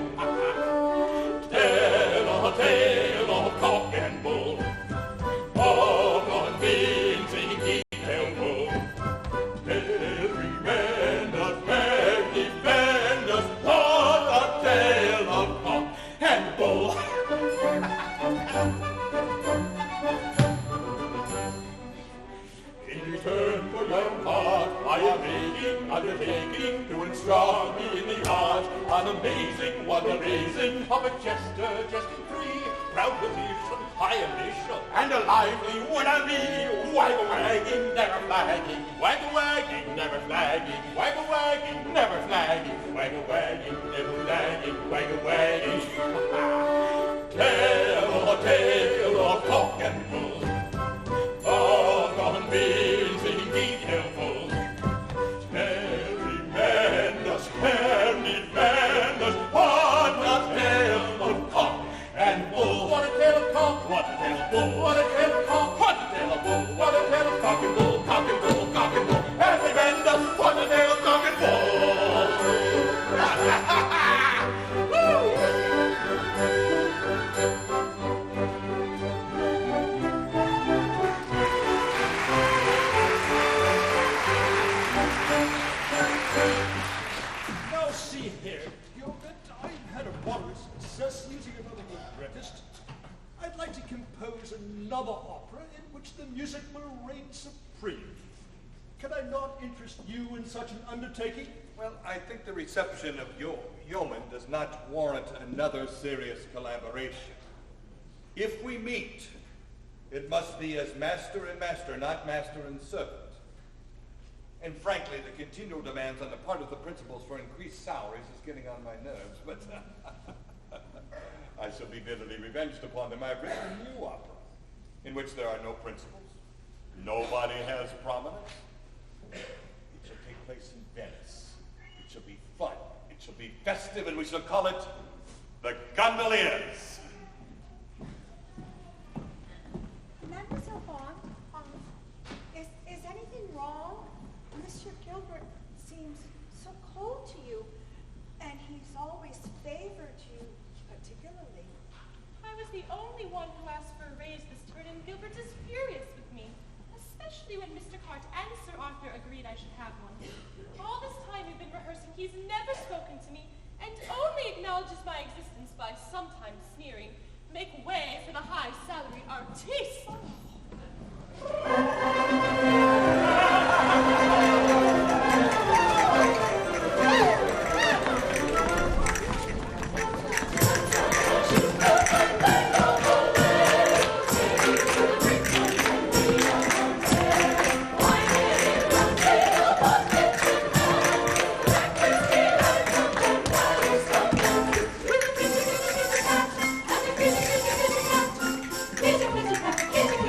Tale of cock and bull, of on being singing detail. Every man does man defend us, what a tale of cock and bull. In return for your part, I am making, undertaking to instruct me in the art, an amazing, wonder-raising of a jester, jesting free, proud position, high ambition, and a lively would-I-be, wag-a-wagging, never flagging, wag-a-wagging, never flagging, wag-a-wagging, never flagging, wag-a-wagging, never flagging, wag-a-wagging. Tale of cock and bull, of common beings in detailful. Every man does defend us, what a tale of cock and bull. What a tale of cock, what a tale of bull, what a tale of cock, what a tale of bull, what a tale of cock and bull, cock and bull, cock and bull. Every man does, what a tale of cock and bull.
Now see here, Gilbert, I've had a moderate success using another librettist. I'd like to compose another opera in which the music will reign supreme. Can I not interest you in such an undertaking?
Well, I think the reception of Yeoman does not warrant another serious collaboration. If we meet, it must be as master and master, not master and servant. And frankly, the continual demands on the part of the principals for increased salaries is getting on my nerves, but I shall be bitterly revenged upon them. I've written a new opera in which there are no principals. Nobody has prominence. It shall take place in Venice. It shall be fun. It shall be festive, and we shall call it The Gondoliers.
Mademoiselle Bond, is anything wrong? Monsieur Gilbert seems so cold to you, and he's always favored you particularly.
I was the only one who asked for a raise this turn, and Gilbert is furious with me, especially when Mr. Carte and Sir Arthur agreed I should have one. All this time we've been rehearsing, he's never spoken to me, and only acknowledges my existence by sometimes sneering, "Make way for the high salary artiste."
Kitty, kitty, cat, kitty,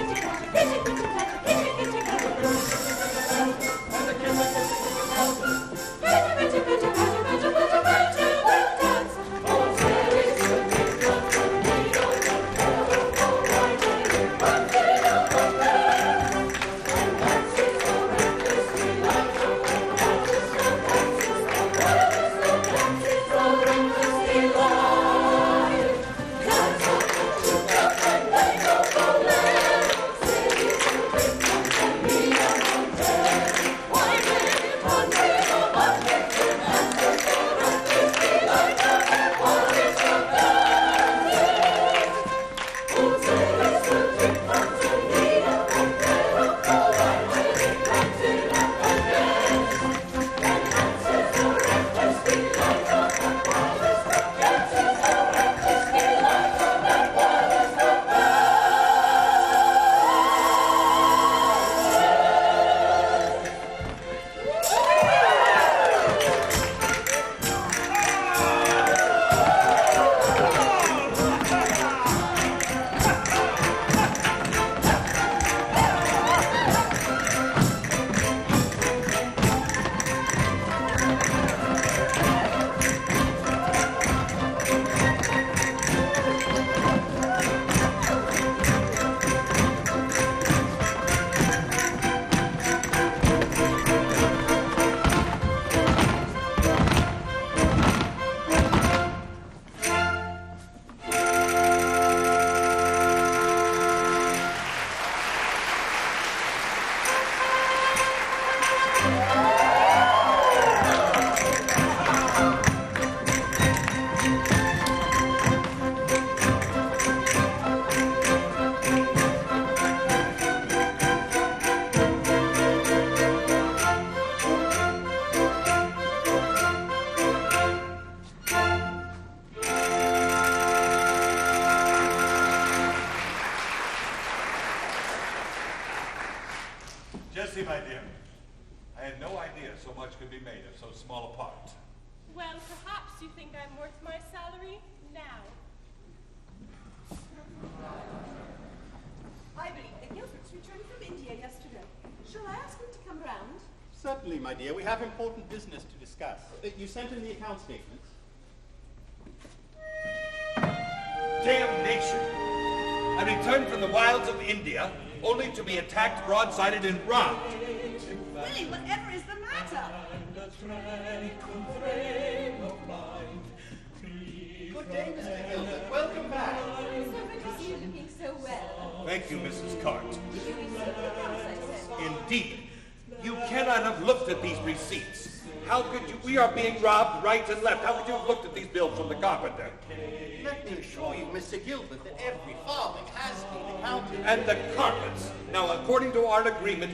could be made of so small a part.
Well, perhaps you think I'm worth my salary now.
I believe that Gilbert's returned from India yesterday. Shall I ask him to come round?
Certainly, my dear. We have important business to discuss. You sent in the account statements.
Damnation! I returned from the wilds of India, only to be attacked, broadsided, and robbed.
Willie, whatever is the matter?
Good day, Mr. Gilbert. Welcome back.
So good to see you looking so well.
Thank you, Mrs. Carte.
Did you receive the accounts I sent?
Indeed. You cannot have looked at these receipts. How could you? We are being robbed right and left. How could you have looked at these bills from the carpenter?
Let me assure you, Mr. Gilbert, that every farthing has been accounted.
And the carpets. Now, according to our agreement,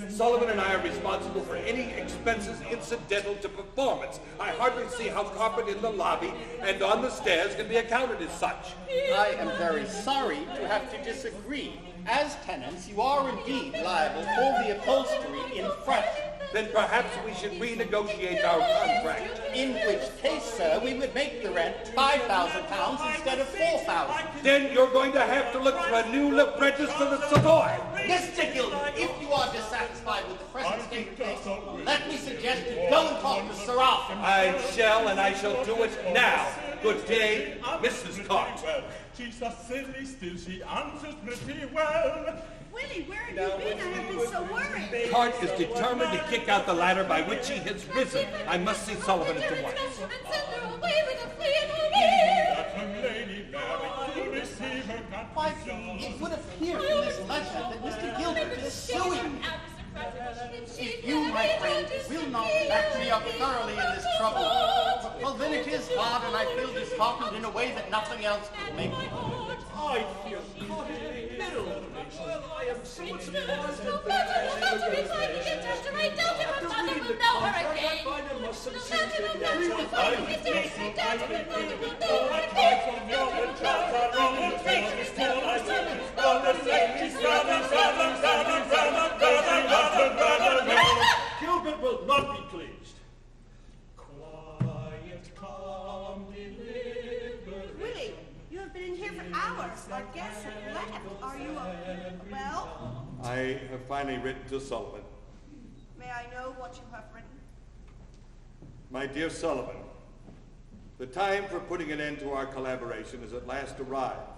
Sullivan and I are responsible for any expenses incidental to performance. I hardly see how carpet in the lobby and on the stairs can be accounted as such.
I am very sorry to have to disagree. As tenants, you are indeed liable for the upholstery in front.
Then perhaps we should renegotiate our contract.
In which case, sir, we would make the rent £5,000 instead of £4,000.
Then you're going to have to look for a new librettist for the Savoy.
Mr. Gilbert, if you are dissatisfied with the present state of things, let me suggest you go and talk to Sir Arthur.
I shall, and I shall do it now. Good day, Mrs. Carte.
Well, she's so silly still, she answers pretty well.
Willie, where have you been? I have been so worried.
Carte is determined to kick out the ladder by which he has risen. I must see Sullivan at once.
Why, it would appear from this letter that Mr. Gilbert is suing me. If you, my friend, will not back me up thoroughly in this trouble, well, then it is hard, and I feel disheartened in a way that nothing else could make me.
I feel caught in the middle of this. Well, I am somewhat surprised
No matter what you get after I doubt if her mother will know her again. No matter what you get after her mother will know her
Gilbert will not be pleased.
Quiet, calm, deliberate.
Willie, you have been in here for hours. Our guests have left. Are you well?
I have finally written to Sullivan.
May I know what you have written?
My dear Sullivan, the time for putting an end to our collaboration has at last arrived.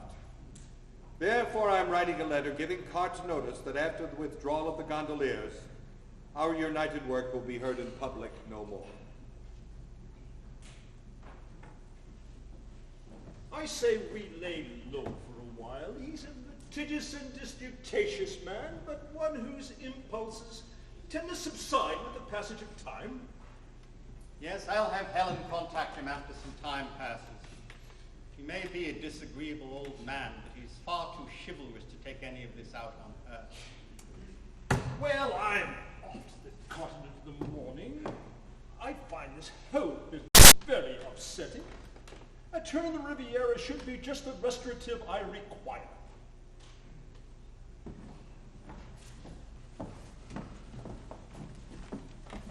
Therefore, I am writing a letter giving Carte notice that after the withdrawal of the gondoliers, our united work will be heard in public no more.
I say we lay low for a while. He's a litigious and disputatious man, but one whose impulses tend to subside with the passage of time.
Yes, I'll have Helen contact him after some time passes. He may be a disagreeable old man, but he's far too chivalrous to take any of this out on her.
Well, I'm off to the continent in the morning. I find this whole business very upsetting. A turn in the Riviera should be just the restorative I require.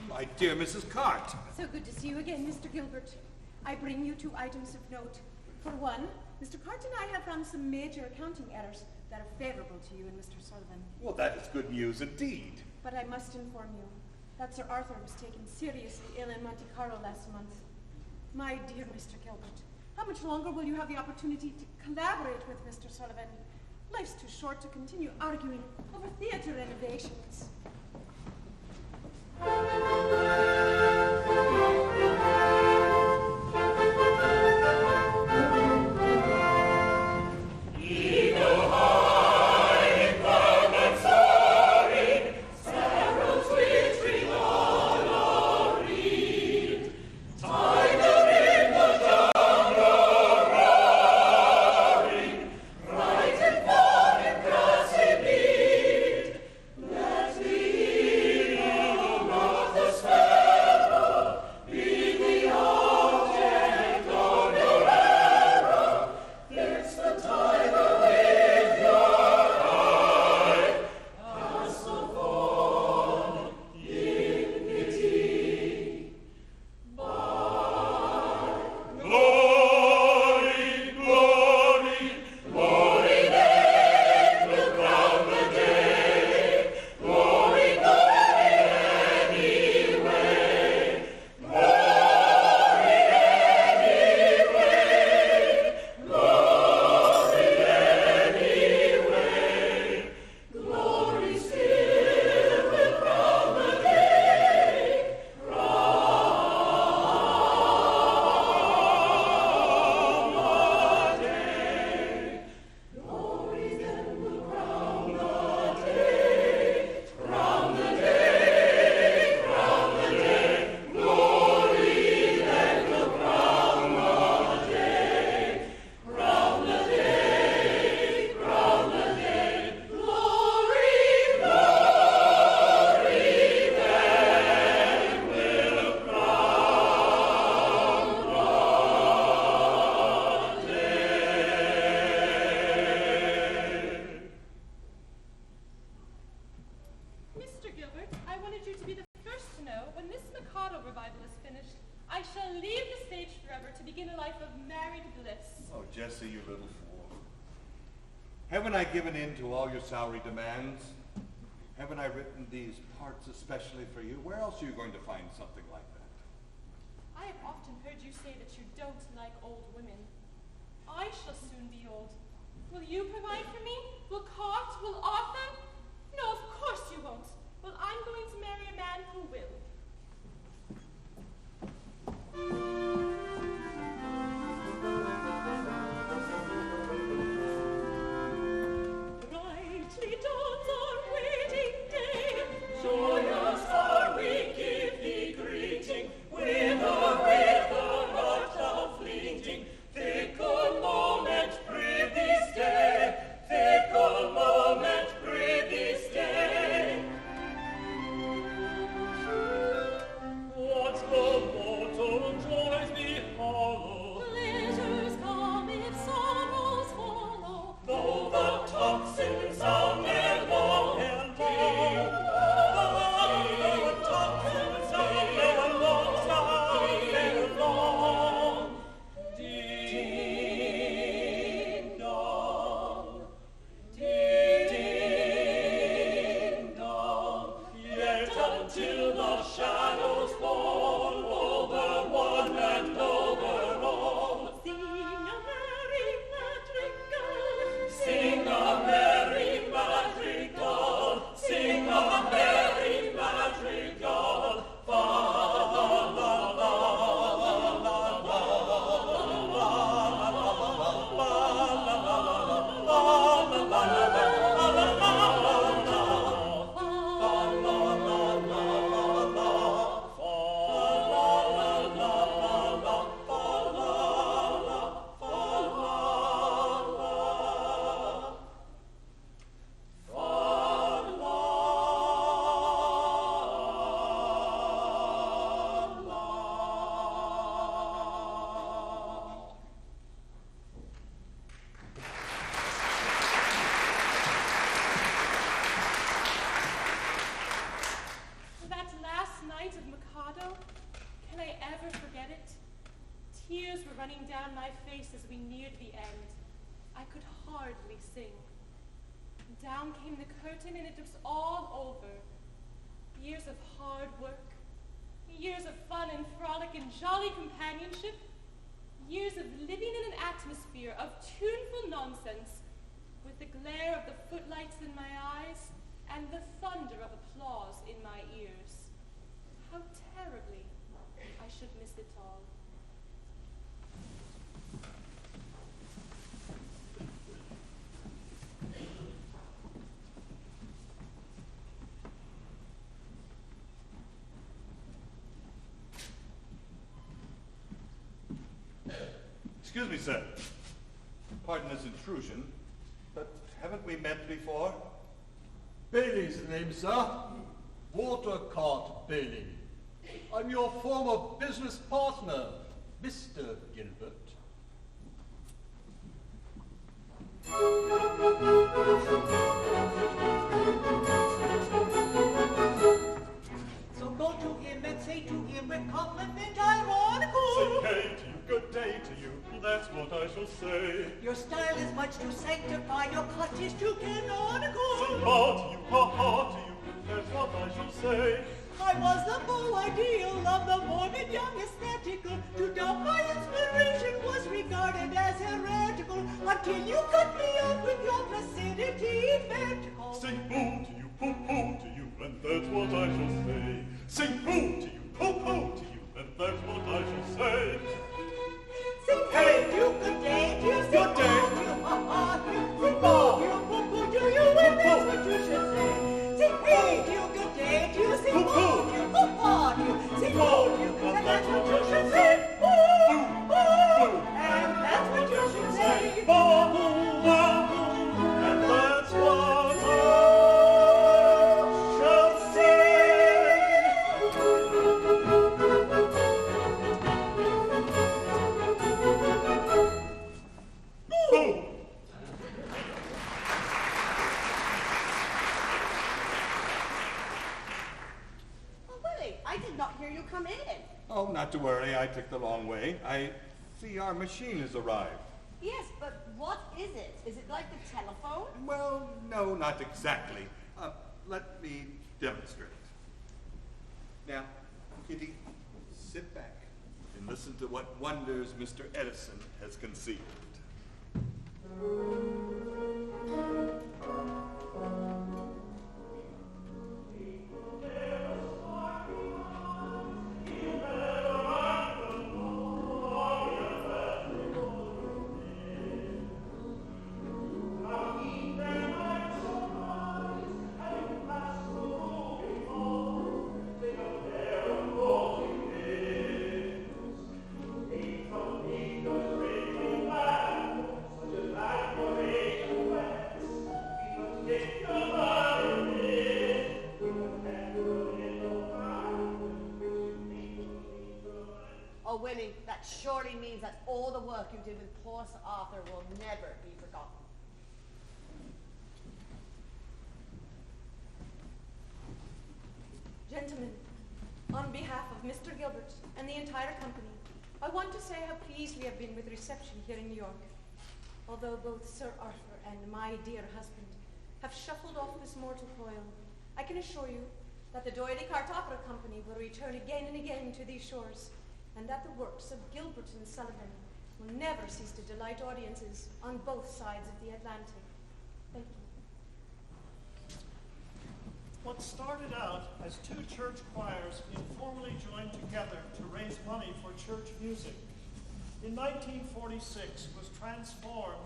My dear Mrs. Carte.
So good to see you again, Mr. Gilbert. I bring you 2 items of note. For one, Mr. Carte and I have found some major accounting errors that are favorable to you and Mr. Sullivan.
Well, that is good news indeed.
But I must inform you that Sir Arthur was taken seriously ill in Monte Carlo last month. My dear Mr. Gilbert, how much longer will you have the opportunity to collaborate with Mr. Sullivan? Life's too short to continue arguing over theatre renovations.
life of married bliss.
Oh, Jessie, you little fool. Haven't I given in to all your salary demands? Haven't I written these parts especially for you? Where else are you going to find something like that?
I have often heard you say that you don't like old women. I shall soon be old. Will you provide for me? Will Carte? Will Arthur? No, of course you won't. Well, I'm going to marry a man who will.
Brightly dawns our wedding day. Joyous are we, give thee greeting. Whither art thou fleeting? Fickle moment, prithee stay. Fickle moment, prithee stay. What the mortal joys be hollow? Pleasures come if sorrows follow. Though the tocsin sound ere long, the tocsin sound ere long. Ding dong, ding dong. Yet until the shadows fall over one and over all, sing a merry madrigal, sing a merry madrigal, sing a merry madrigal. Fa la la la la la
That last night of Mikado, can I ever forget it? Tears were running down my face as we neared the end. I could hardly sing. Down came the curtain and it was all over. Years of hard work, years of fun and frolic and jolly companionship, years of living in an atmosphere of tuneful nonsense, with the glare of the footlights in my eyes and the thunder of applause in my ears. How terribly I should miss it all.
Excuse me, sir. Pardon this intrusion, but haven't we met before?
Bailey's the name, sir. Water Cart Bailey. I'm your former business partner, Mr. Gilbert.
So go to him and say to him with compliment ironical.
Say hey to you, good day to you, that's what I shall say.
Your style is much too sanctified, your cut is too canonical.
Say ha to you, ha ha to you, that's what I shall say.
I was the beau ideal of the morbid young aesthetical. To doubt my inspiration was regarded as heretical, until you cut me up with your placidity vertical.
Say boo to you, poo poo to you, and that's what I shall say. Say boo to you, poo poo to you, and that's what I shall say.
Sing hey to you, good day to you, sing good day to you, ha ha to you, sing boo to you, poo poo to you, and that's what you should say. Sing hey to you, good day to you, sing boo to you, ha ha to you, sing boo to you, and that's what you should say. Boo, boo, and that's what you should say. Boo, and that's what I shall say.
Boo!
Oh, Willie, I did not hear you come in.
Oh, not to worry, I took the long way. I See, our machine has arrived.
Yes, but what is it? Is it like the telephone?
Well, no, not exactly. Let me demonstrate. Now, Kitty, sit back and listen to what wonders Mr. Edison has conceived.
Oh, Winnie, that surely means that all the work you did with poor Sir Arthur will never be forgotten.
Gentlemen, on behalf of Mr. Gilbert and the entire company, I want to say how pleased we have been with the reception here in New York. Although both Sir Arthur and my dear husband have shuffled off this mortal coil, I can assure you that the Carte Opera Company will return again and again to these shores, and that the works of Gilbert and Sullivan will never cease to delight audiences on both sides of the Atlantic. Thank you.
What started out as two church choirs informally joined together to raise money for church music, in 1946 was transformed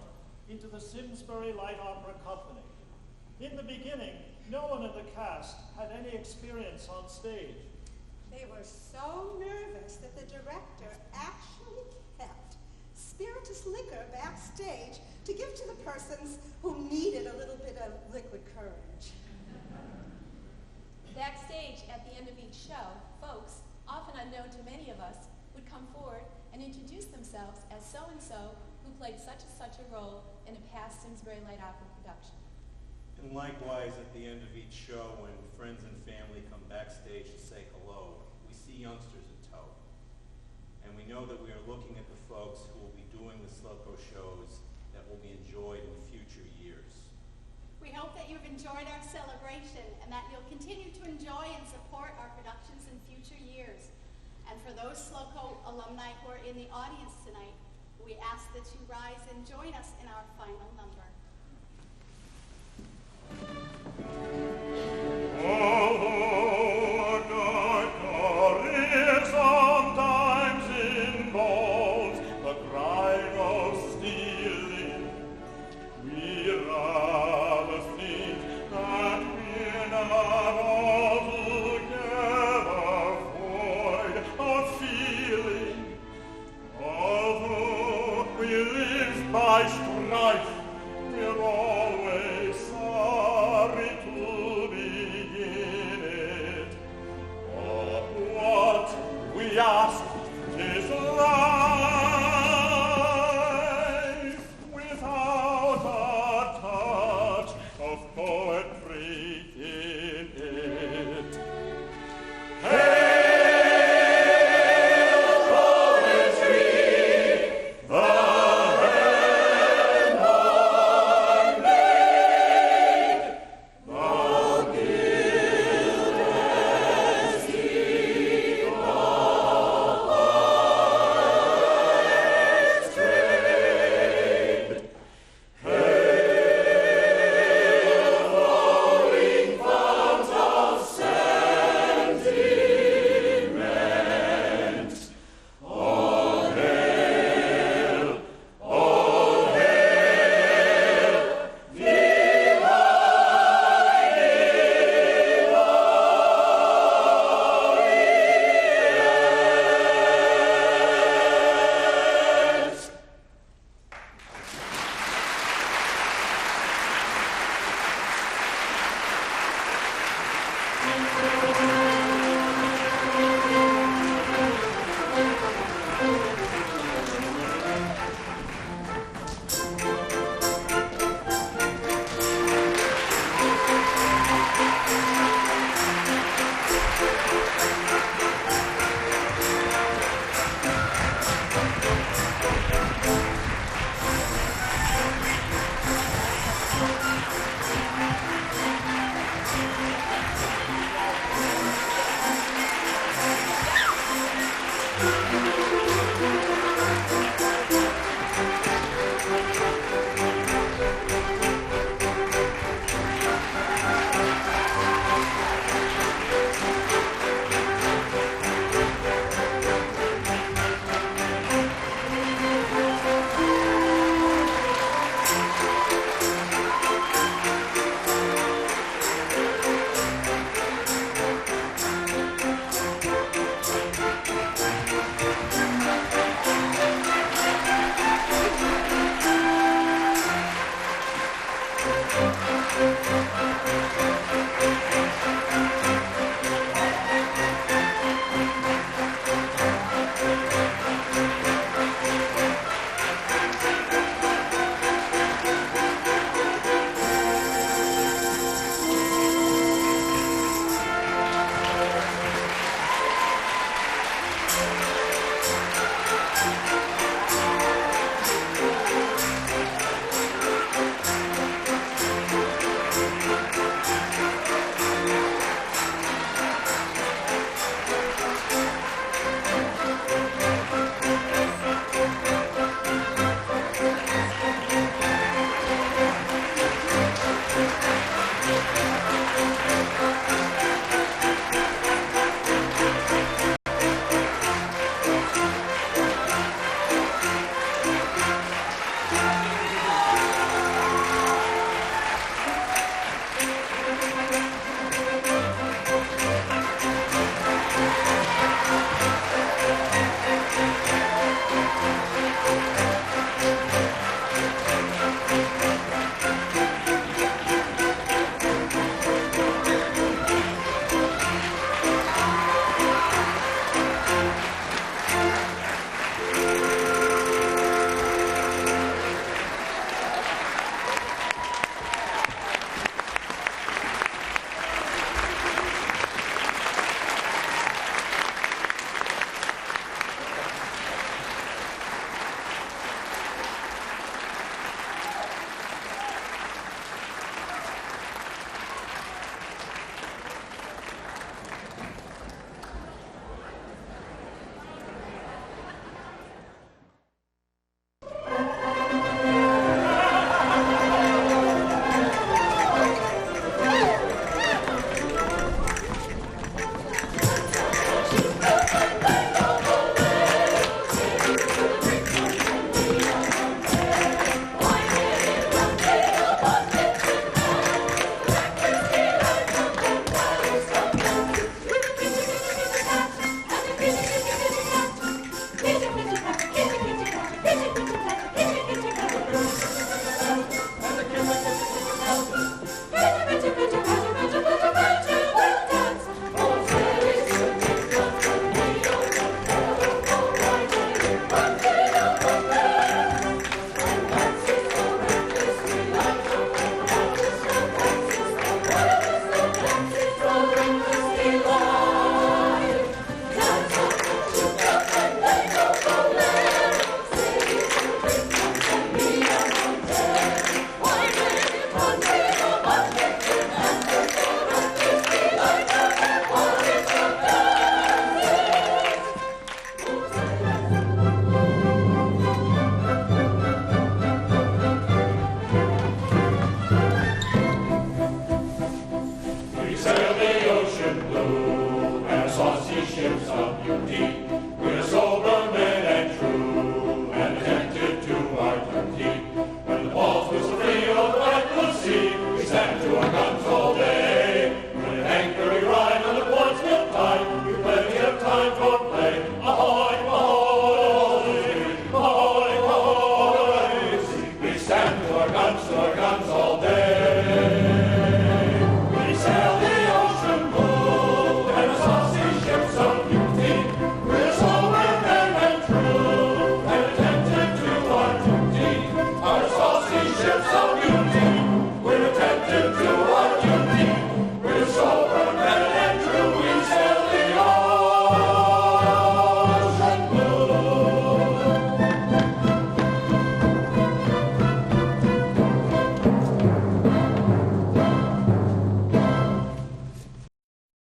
into the Simsbury Light Opera Company. In the beginning, no one in the cast had any experience on stage.
They were so nervous that the director actually kept spirituous liquor backstage to give to the persons who needed a little bit of liquid courage.
Backstage, at the end of each show, folks, often unknown to many of us, would come forward and introduce themselves as so-and-so who played such and such a role in a past Simsbury Light Opera production.
And likewise, at the end of each show, when friends and family come backstage to say hello, we see youngsters in tow. And we know that we are looking at the folks who will be doing the SLOCO shows that will be enjoyed in future years.
We hope that you've enjoyed our celebration and that you'll continue to enjoy and support our productions in future years. And for those SLOCO alumni who are in the audience tonight, we ask that you rise and join us in our final number.
Although a dark career sometimes involves the crime of stealing, we rather think that we're not altogether void of feeling. Although we live by strife, we're always sorry to begin it. But what we ask